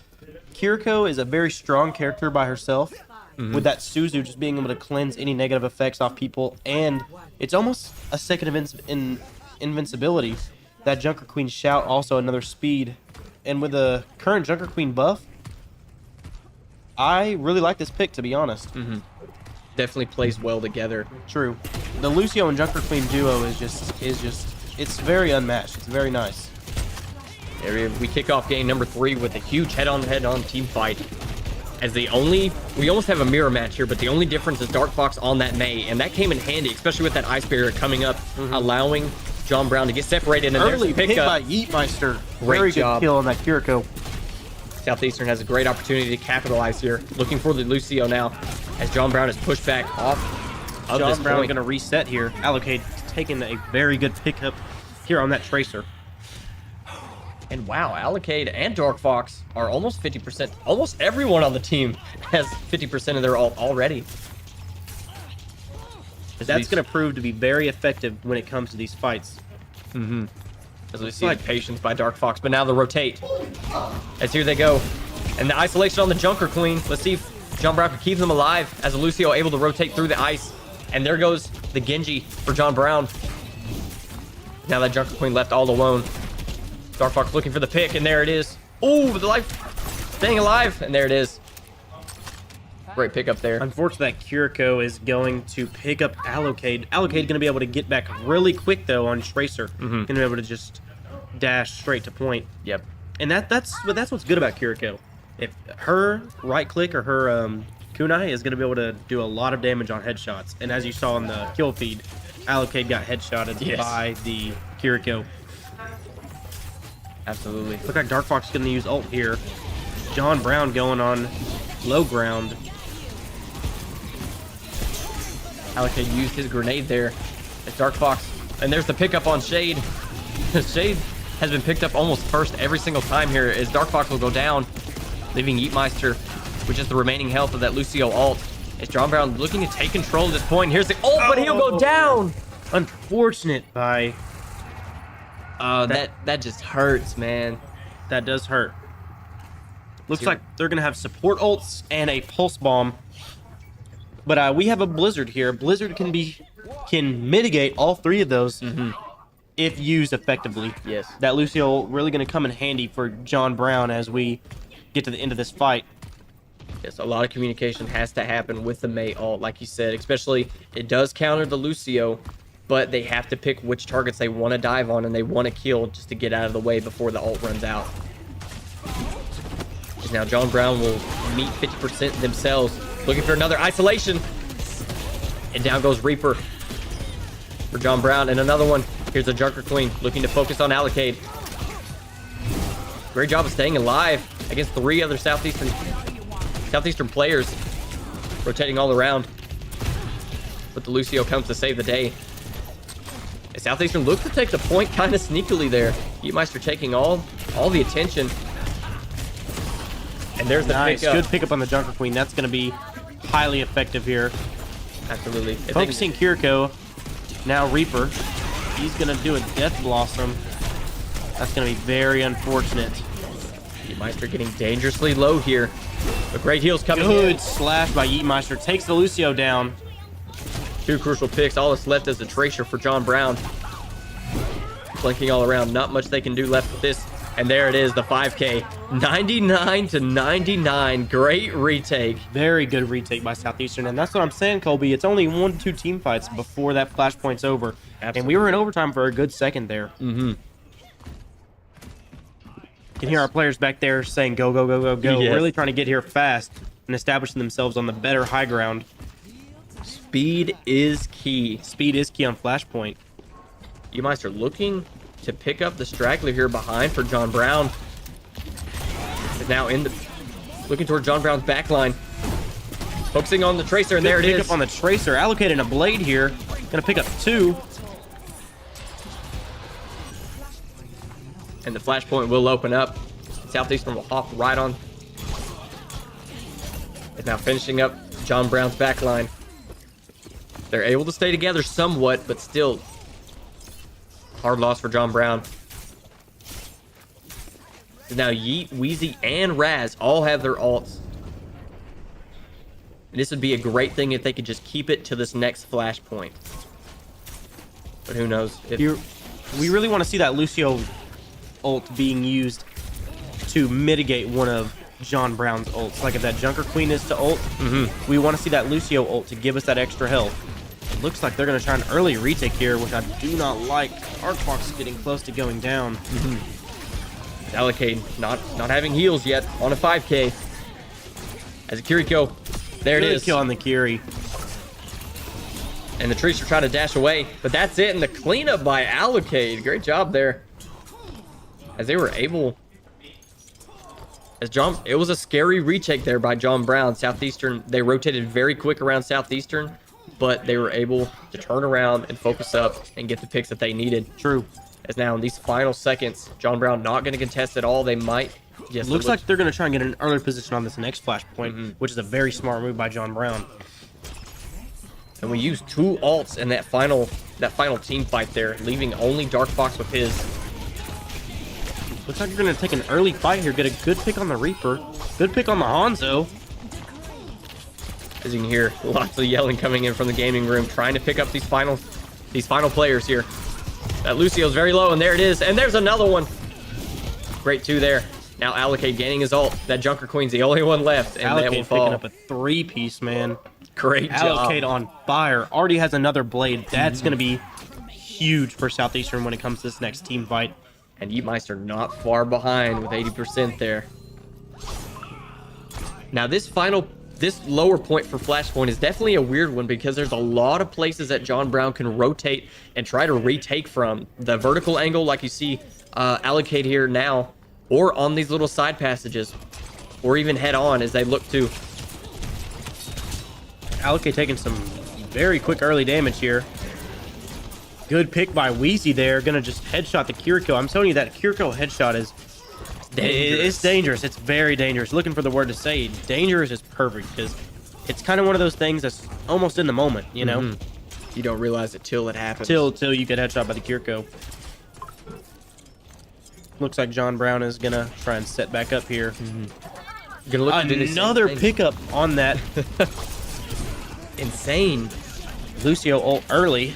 Kiriko is a very strong character by herself, with that Suzu just being able to cleanse any negative effects off people, and it's almost a second invincibility. That Junker Queen shout, also another speed, and with the current Junker Queen buff, I really like this pick, to be honest. Definitely plays well together. True. The Lucio and Junker Queen duo is just it's very unmatched. It's very nice. There we kick off game number 3 with a huge head-on team fight. As we almost have a mirror match here, but the only difference is Dark Fox on that Mei, and that came in handy, especially with that Ice Barrier coming up, allowing John Brown to get separated. And Early there's a pick by pickup. Yeetmeister. Great Very job. good kill on that Kiriko. Southeastern has a great opportunity to capitalize here. Looking for the Lucio now, as John Brown is pushed back off of this John Brown point. going to reset here. Allocate taking a very good pickup here on that Tracer. And wow, Allocade and Dark Fox are almost 50%. Almost everyone on the team has 50% of their ult already. That's going to prove to be very effective when it comes to these fights. As we see the patience by Dark Fox, but now the rotate. As here they go. And the isolation on the Junker Queen. Let's see if John Brown can keep them alive as Lucio able to rotate through the ice. And there goes the Genji for John Brown. Now that Junker Queen left all alone. Dark Fox looking for the pick, and there it is. Oh, the life staying alive, and there it is. Great pick up there. Unfortunately, that Kiriko is going to pick up Allocade. Allocade going to be able to get back really quick, though, on Tracer. Going to be able to just dash straight to point. Yep. And that's what's good about Kiriko. If her right click or her kunai is going to be able to do a lot of damage on headshots. And as you saw in the kill feed, Allocate got headshotted by the Kiriko. Absolutely. Look like Dark Fox is going to use ult here. John Brown going on low ground. Allocate used his grenade there. It's Dark Fox. And there's the pickup on Shade. Shade has been picked up almost first every single time here as Dark Fox will go down, leaving Yeetmeister with just the remaining health of that Lucio ult. It's John Brown looking to take control at this point. Here's the ult, but he'll go down. Unfortunate by... that just hurts, man. That does hurt. Looks like they're going to have support ults and a pulse bomb. But we have a Blizzard here. Blizzard can mitigate all three of those if used effectively. Yes. That Lucio really going to come in handy for John Brown as we get to the end of this fight. Yes, a lot of communication has to happen with the Mei ult, like you said. Especially, it does counter the Lucio, but they have to pick which targets they want to dive on and they want to kill just to get out of the way before the ult runs out. Now John Brown will meet 50% themselves, looking for another isolation. And down goes Reaper for John Brown, and another one. Here's the Junker Queen looking to focus on Allocate. Great job of staying alive against 3 other Southeastern players, rotating all around. But the Lucio comes to save the day. And Southeastern looks to take the point kind of sneakily there. Yeetmeister taking all the attention. And there's the pickup. Good pickup on the Junker Queen. That's going to be highly effective here. Absolutely. Focusing Kiriko. Now Reaper. He's going to do a Death Blossom. That's going to be very unfortunate. Yeetmeister getting dangerously low here. But great heals coming in. Good slash by Yeetmeister. Takes the Lucio down. 2 crucial picks. All that's left is a Tracer for John Brown. Flanking all around. Not much they can do left with this. And there it is, the 5K. 99-99. Great retake. Very good retake by Southeastern. And that's what I'm saying, Colby. It's only 1-2 team fights before that flashpoint's over. Absolutely. And we were in overtime for a good second there. Mm-hmm. You can hear our players back there saying, go, go, go, go, go. Yes. Really trying to get here fast and establishing themselves on the better high ground. Speed is key. Speed is key on Flashpoint. Yeetmeister looking to pick up the straggler here behind for John Brown. Is now looking toward John Brown's back line. Focusing on the Tracer, and there it Pick is. up on the Tracer. Allocating a blade here. Gonna pick up 2. And the flashpoint will open up. Southeastern will hop right on. It's now finishing up John Brown's back line. They're able to stay together somewhat, but still hard loss for John Brown. Now Yeet, Wheezy, and Raz all have their ults. And this would be a great thing if they could just keep it to this next flashpoint. But who knows? We really want to see that Lucio ult being used to mitigate one of John Brown's ults. Like if that Junker Queen is to ult, we want to see that Lucio ult to give us that extra health. It looks like they're going to try an early retake here, which I do not like. Dark Fox is getting close to going down. Allocate not having heals yet on a 5K. As a Kiriko, there it is. Kill on the Kiri. And the Tracer trying to dash away, but that's it. And the cleanup by Allocate. Great job there. As they were able, it was a scary retake there by John Brown. Southeastern, they rotated very quick around Southeastern, but they were able to turn around and focus up and get the picks that they needed. True. As now in these final seconds, John Brown not going to contest at all. They might. Yes, Looks like they're going to try and get an early position on this next flashpoint, which is a very smart move by John Brown. And we used 2 ults in that final team fight there, leaving only Dark Fox with his. Looks like you're going to take an early fight here. Get a good pick on the Reaper. Good pick on the Hanzo. As you can hear, lots of yelling coming in from the gaming room, trying to pick up these final players here. That Lucio's very low, and there it is. And there's another one. Great 2 there. Now Allocate gaining his ult. That Junker Queen's the only one left, and that will fall. Picking up a 3-piece, man. Great job. Allocate on fire. Already has another blade. That's going to be huge for Southeastern when it comes to this next team fight. And Yeetmeister not far behind with 80% there. Now this lower point for Flashpoint is definitely a weird one because there's a lot of places that John Brown can rotate and try to retake from. The vertical angle, like you see Allocate here now, or on these little side passages, or even head on as they look to. Allocate taking some very quick early damage here. Good pick by Wheezy there. Gonna just headshot the Kiriko. I'm telling you that Kiriko headshot is dangerous. It's dangerous. It's very dangerous. Looking for the word to say. Dangerous is perfect because it's kind of one of those things that's almost in the moment, you know? Mm-hmm. You don't realize it till it happens. Till you get headshot by the Kiriko. Looks like John Brown is gonna try and set back up here. Mm-hmm. Gonna look another pickup on that. Insane. Lucio ult early.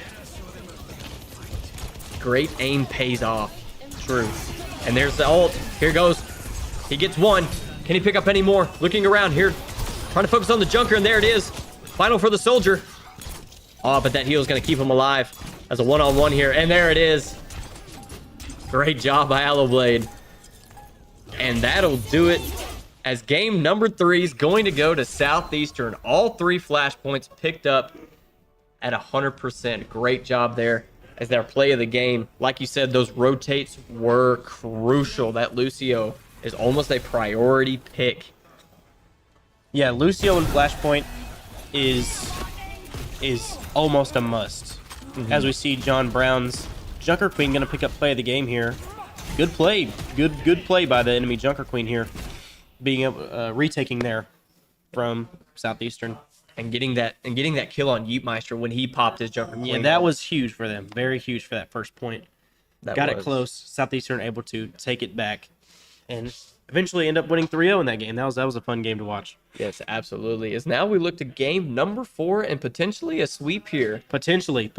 Great aim pays off. True. And there's the ult. Here goes. He gets one. Can he pick up any more? Looking around here. Trying to focus on the Junker, and there it is. Final for the Soldier. Oh, but that heal is going to keep him alive. As a one-on-one here. And there it is. Great job by Allowblade. And that'll do it. As game number 3 is going to go to Southeastern. All 3 flashpoints picked up at 100%. Great job there as their play of the game. Like you said, those rotates were crucial. That Lucio is almost a priority pick. Yeah, Lucio and Flashpoint is almost a must. Mm-hmm. As we see John Brown's Junker Queen going to pick up play of the game here. Good play. Good play by the enemy Junker Queen here. Being able retaking there from Southeastern. And getting that kill on Yeetmeister when he popped his Junker Queen. Yeah, that was huge for them. Very huge for that first point. Got it close. Southeastern able to take it back and eventually end up winning 3-0 in that game. That was a fun game to watch. Yes, absolutely. As now we look to game number 4 and potentially a sweep here. Potentially.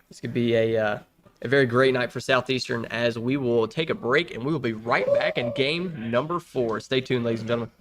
This could be a very great night for Southeastern as we will take a break and we will be right back in game number 4. Stay tuned, ladies and gentlemen.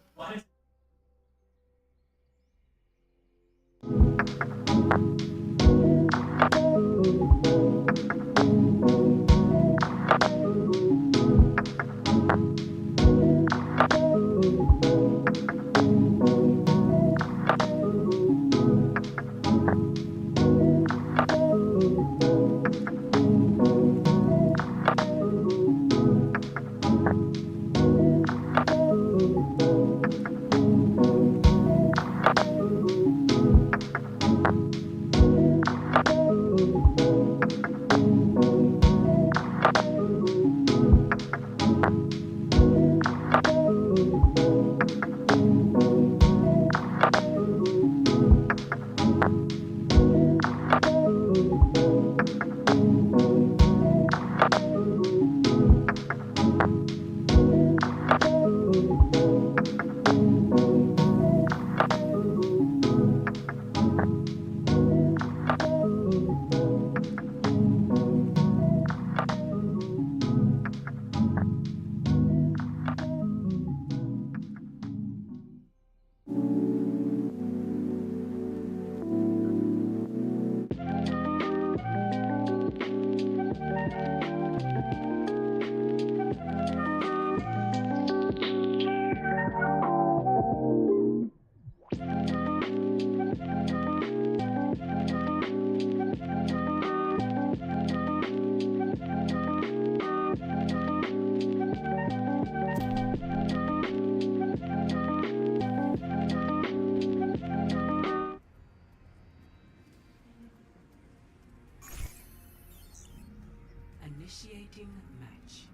Initiating match.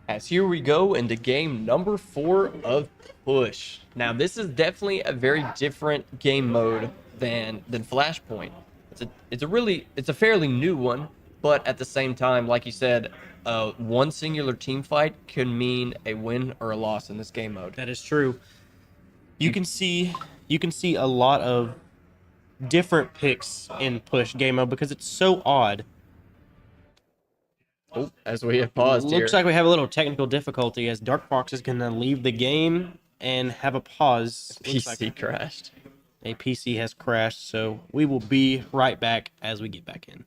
As here we go into game number 4 of Push. Now this is definitely a very different game mode than Flashpoint. It's a fairly new one, but at the same time, like you said, one singular team fight can mean a win or a loss in this game mode. That is true. You can see a lot of different picks in Push game mode because it's so odd. Oh, as we have paused here. Looks like we have a little technical difficulty as Dark Fox is going to leave the game and have a pause. PC crashed. A PC has crashed, so we will be right back as we get back in.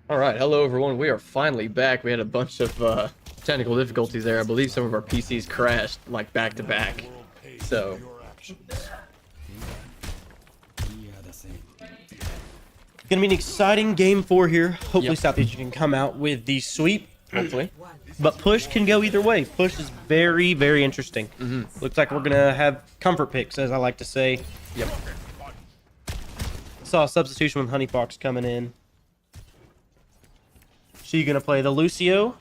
All right, hello everyone. We are finally back. We had a bunch of technical difficulties there. I believe some of our PCs crashed like back to back. So Gonna be an exciting game 4 here. Hopefully Yep. Southeastern can come out with the sweep. hopefully, But push can go either way. Push is very, very interesting. Looks like we're gonna have comfort picks, as I like to say. yep. Saw a substitution with Honey Fox coming in. She gonna play the Lucio.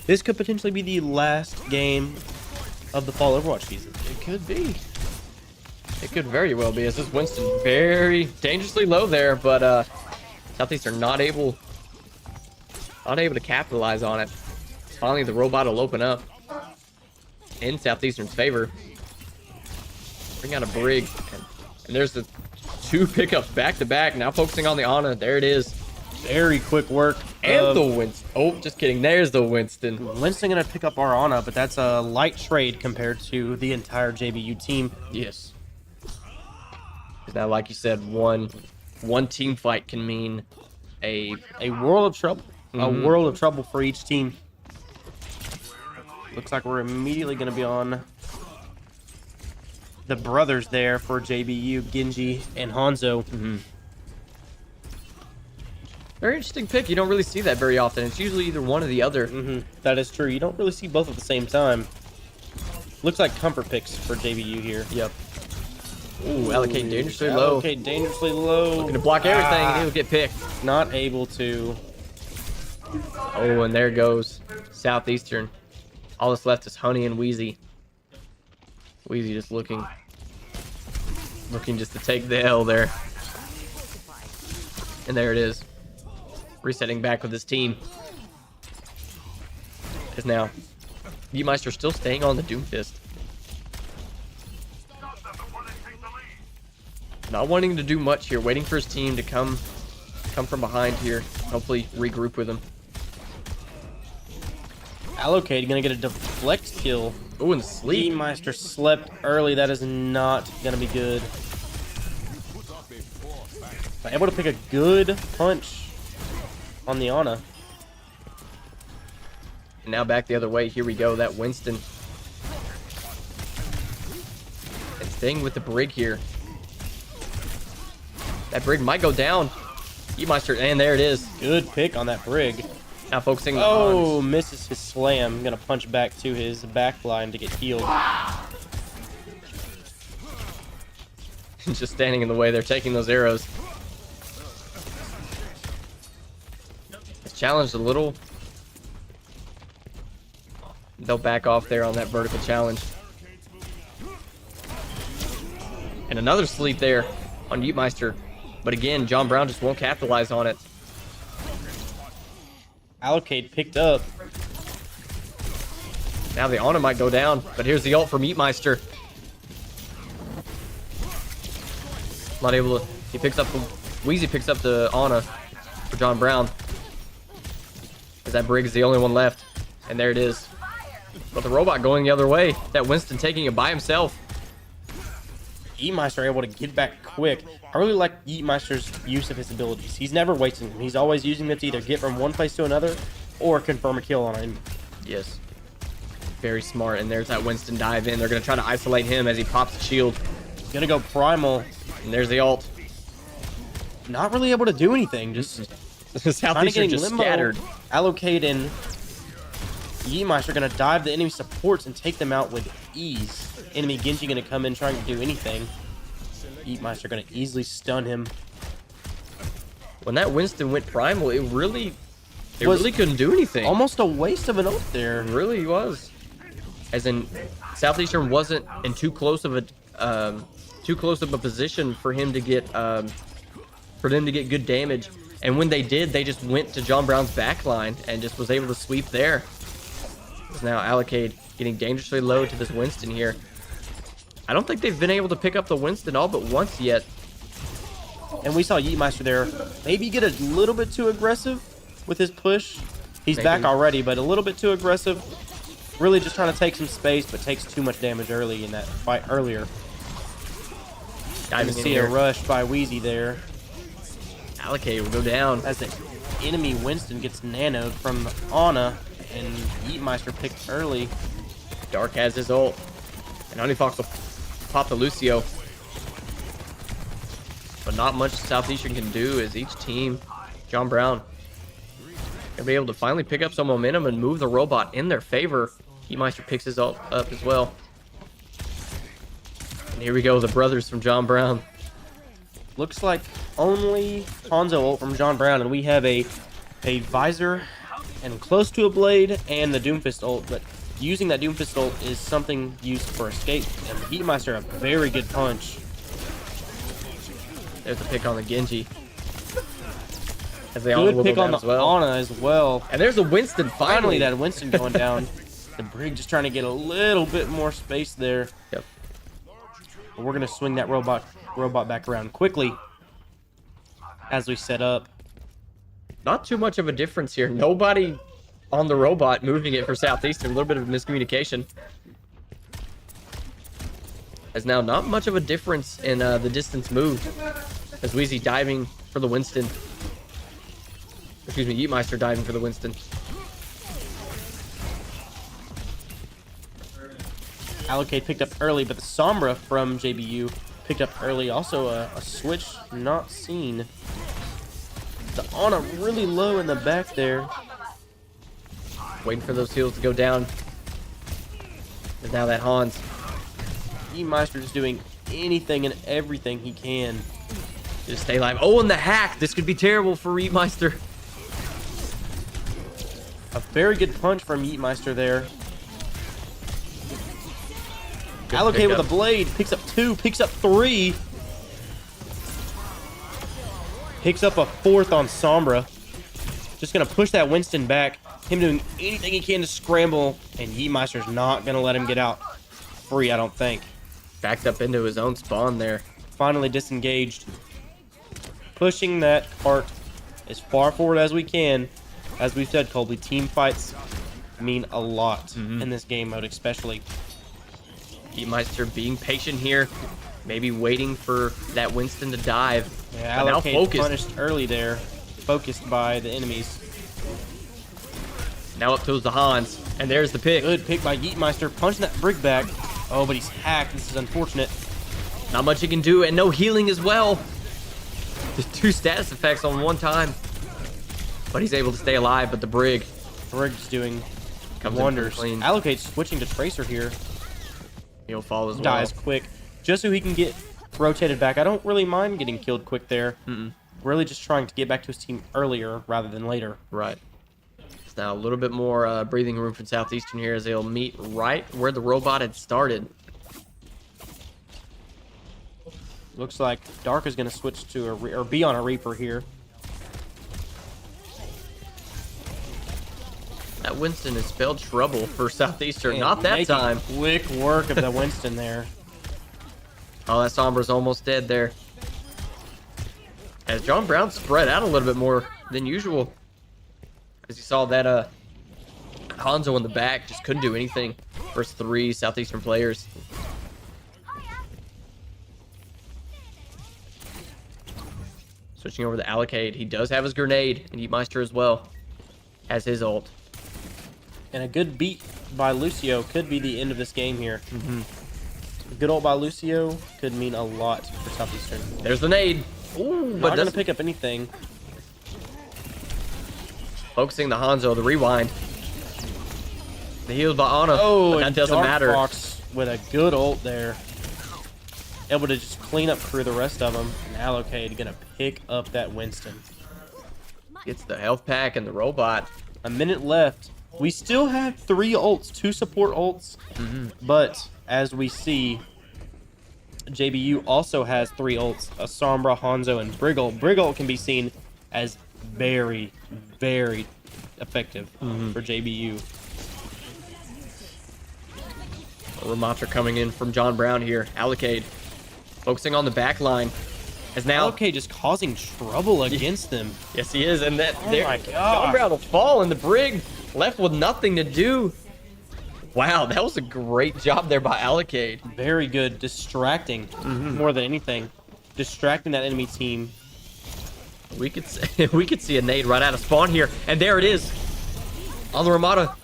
This could potentially be the last game of the fall Overwatch season. It could be. It could very well be. As this Winston very dangerously low there, but Southeastern not able to capitalize on it. Finally, the robot will open up in Southeastern's favor. Bring out a Brig, and there's the 2 pickups back to back. Now focusing on the Ana. There it is. Very quick work. And the Winston. Oh, just kidding. There's the Winston. Winston gonna pick up our Ana, but that's a light trade compared to the entire JBU team. Yes. Now, like you said, one team fight can mean a world of trouble. A world of trouble for each team. Looks like we're immediately gonna be on the brothers there for JBU, Genji and Hanzo. very interesting pick. You don't really see that very often. It's usually either one or the other. That is true. You don't really see both at the same time. Looks like comfort picks for JBU here. Yep. Ooh, allocate dangerously low. Allocate dangerously low. Looking to block everything. He'll get picked. Not able to. Oh, and there goes Southeastern. All that's left is Honey and Wheezy. Wheezy just looking just to take the L there. And there it is. Resetting back with his team. Is now Yeetmeister still staying on the Doomfist. Not wanting to do much here, waiting for his team to come from behind here. Hopefully regroup with him. Allocate gonna get a deflect kill. Oh, and sleep. Yeetmeister slept early. That is not gonna be good. But able to pick a good punch on the Ana. And now back the other way. Here we go. That Winston. And staying with the Brig here. That Brig might go down. Yeetmeister, and there it is. Good pick on that Brig. Now focusing on Oh, misses his slam. Gonna punch back to his back line to get healed. just standing in the way. They're taking those arrows. It's challenged a little. They'll back off there on that vertical challenge. And another sleep there on Yeetmeister. But again, John Brown just won't capitalize on it. Allocate picked up. Now the Ana might go down, but here's the ult from Yeetmeister. Not able to. He picks up the. Wheezy picks up the Ana for John Brown. As that Brig is the only one left. And there it is. But the robot going the other way. That Winston taking it by himself. Yeetmeister able to get back quick. I really like Yeetmeister's use of his abilities. He's never wasting them. He's always using them to either get from one place to another or confirm a kill on him. Yes. Very smart. And there's that Winston dive in. They're going to try to isolate him as he pops the shield. Gonna go primal. And there's the ult. Not really able to do anything. Just Southeastern just scattered. Allocate and Yeetmeister gonna dive the enemy supports and take them out with ease. Enemy Genji gonna come in trying to do anything. Yeetmeister gonna easily stun him. When that Winston went primal, it really couldn't do anything. Almost a waste of an ult there. It really was. As in, Southeastern wasn't in too close of a position for him to get good damage. And when they did, they just went to John Brown's backline and just was able to sweep there. It's now Allocate getting dangerously low to this Winston here. I don't think they've been able to pick up the Winston all but once yet. And we saw Yeetmeister there maybe get a little bit too aggressive with his push. He's Maybe. back already, but a little bit too aggressive. Really just trying to take some space, but takes too much damage early in that fight earlier. I can see a rush by Wheezy there. Allocate will go down. As the enemy Winston gets nanoed from the Ana, and Yeetmeister picked early. Dark has his ult. And Honeyfox will pop the Lucio. But not much Southeastern can do as each team, John Brown, will be able to finally pick up some momentum and move the robot in their favor. Yeetmeister picks his ult up as well. And here we go, the brothers from John Brown. Looks like only Hanzo ult from John Brown, and we have a visor and close to a blade and the Doomfist ult, but using that Doomfist ult is something used for escape. And Yeetmeister a very good punch. There's a pick on the Genji. As they all Good will pick go on down the as well. Ana as well. And there's a Winston Finally, finally. that Winston going down. The Brig just trying to get a little bit more space there. Yep. But we're gonna swing that robot back around quickly as we set up. Not too much of a difference here. Nobody on the robot moving it for Southeastern. A little bit of miscommunication. As now not much of a difference in the distance moved. As Wheezy diving for the Winston. Excuse me, Yeetmeister diving for the Winston. Allocate picked up early, but the Sombra from JBU picked up early. Also a switch not seen. The Ana really low in the back there. Waiting for those heals to go down. And now that Hans. Yeetmeister is doing anything and everything he can. Just stay alive. Oh, and the hack. This could be terrible for Yeetmeister. A very good punch from Yeetmeister there. Good Allocate with pickup. a blade. Picks up 2. Picks up 3. Picks up a 4th on Sombra. Just going to push that Winston back. Him doing anything he can to scramble, and Yeetmeister's not going to let him get out free, I don't think. Backed up into his own spawn there. Finally disengaged. Pushing that cart as far forward as we can. As we've said, Colby, team fights mean a lot in this game mode, especially. Yeetmeister being patient here. Maybe waiting for that Winston to dive. Yeah, But now Allocate focused. punished early there. Focused by the enemies. Now up to the Hans. And there's the pick. Good pick by Yeetmeister. Punching that brick back. Oh, but he's hacked. This is unfortunate. Not much he can do, and no healing as well. Just 2 status effects on one time. But he's able to stay alive, but the Brig Brig's doing comes in wonders. pretty clean. Allocate's switching to Tracer here. He'll fall as well. Dies quick. Just so he can get rotated back. I don't really mind getting killed quick there. Really just trying to get back to his team earlier rather than later. Right. It's now a little bit more breathing room for Southeastern here as they'll meet right where the robot had started. Looks like Dark is going to switch to or be on a Reaper here. That Winston has spelled trouble for Southeastern. And Not that making time. Quick work of the Winston there. Oh, that Sombra's almost dead there. As John Brown spread out a little bit more than usual. As you saw that Hanzo in the back just couldn't do anything versus 3 Southeastern players. Switching over to Allocate. He does have his grenade, and Yeetmeister as well has his ult. And a good beat by Lucio could be the end of this game here. A good ult by Lucio could mean a lot for Southeastern. There's the nade. Ooh, Not but going to doesn't pick up anything. focusing the Hanzo, the rewind. The heals by Ana, Oh, but that and doesn't Dark matter. Fox with a good ult there. Able to just clean up through the rest of them. And Allocate going to pick up that Winston. Gets the health pack and the robot. A minute left. We still have 3 ults, 2 support ults. But as we see, JBU also has 3 ults, a Sombra, Hanzo, and Briggle. Briggle can be seen as very, very effective for JBU. Ramatra coming in from John Brown here. Allocate. Focusing on the back line. As now, Allocate just causing trouble against them. yes, he is. And that Oh there, my John gosh. Brown will fall, and the Brig left with nothing to do. Wow, that was a great job there by Allocate. Very good. Distracting more than anything. Distracting that enemy team. We could see a nade right out of spawn here, and there it is on the Ramada.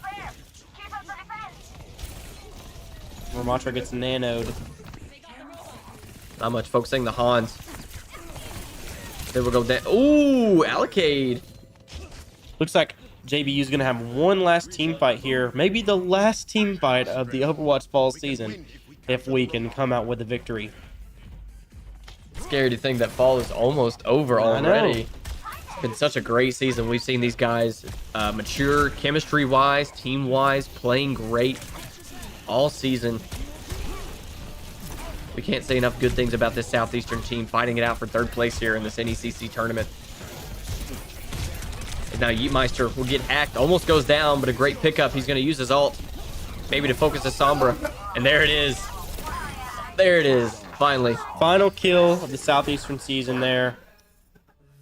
Ramatra gets nanoed. Not much focusing the Hans. They will go down. Ooh, Allocate. Looks like JBU's going to have one last team fight here. Maybe the last team fight of the Overwatch fall season. If we can come out with a victory. Scary to think that fall is almost over I know. already. It's been such a great season. We've seen these guys mature chemistry-wise, team-wise, playing great all season. We can't say enough good things about this Southeastern team fighting it out for 3rd place here in this NECC tournament. And now Yeetmeister will get hacked. Almost goes down, but a great pickup. He's going to use his ult. Maybe to focus the Sombra. And there it is. There it is. Finally. Final kill of the Southeastern season there.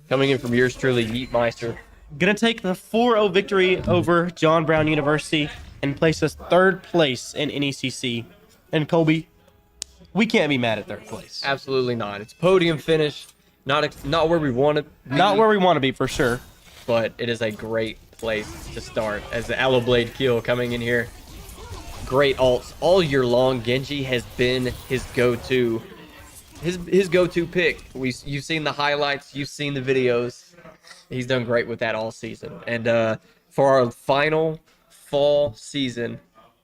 Coming in from yours truly, Yeetmeister. Gonna take the 4-0 victory over John Brown University and place us 3rd place in NECC. And Colby, we can't be mad at 3rd place. Absolutely not. It's podium finish. Not where we want to be, Not where we want to be for sure. but it is a great place to start. As the Aloe Blade kill coming in here. Great ults all year long. Genji has been his go-to. His go-to pick. You've seen the highlights. You've seen the videos. He's done great with that all season. And for our final fall season,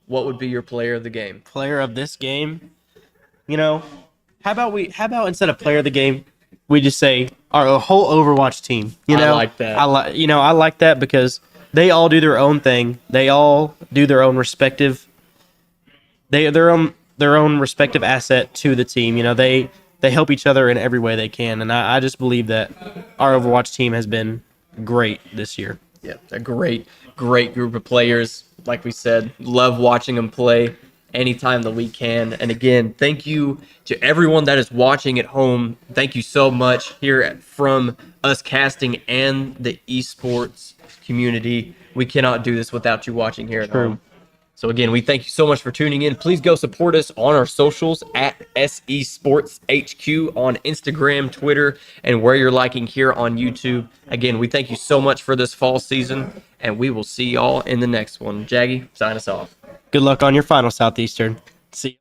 what would be your player of the game? Player of this game, you know, how about instead of player of the game, we just say our whole Overwatch team. You I know, like that. I like that because they all do their own thing. They all do their own respective. Their own respective asset to the team. You know, they help each other in every way they can, and I just believe that our Overwatch team has been great this year. Yeah, a great group of players. Like we said, love watching them play anytime that we can. And again, thank you to everyone that is watching at home. Thank you so much here from us casting and the esports community. We cannot do this without you watching here at home. So again, we thank you so much for tuning in. Please go support us on our socials at SE Sports HQ on Instagram, Twitter, and where you're liking here on YouTube. Again, we thank you so much for this fall season, and we will see y'all in the next one. Jaggy, sign us off. Good luck on your final, Southeastern. See you.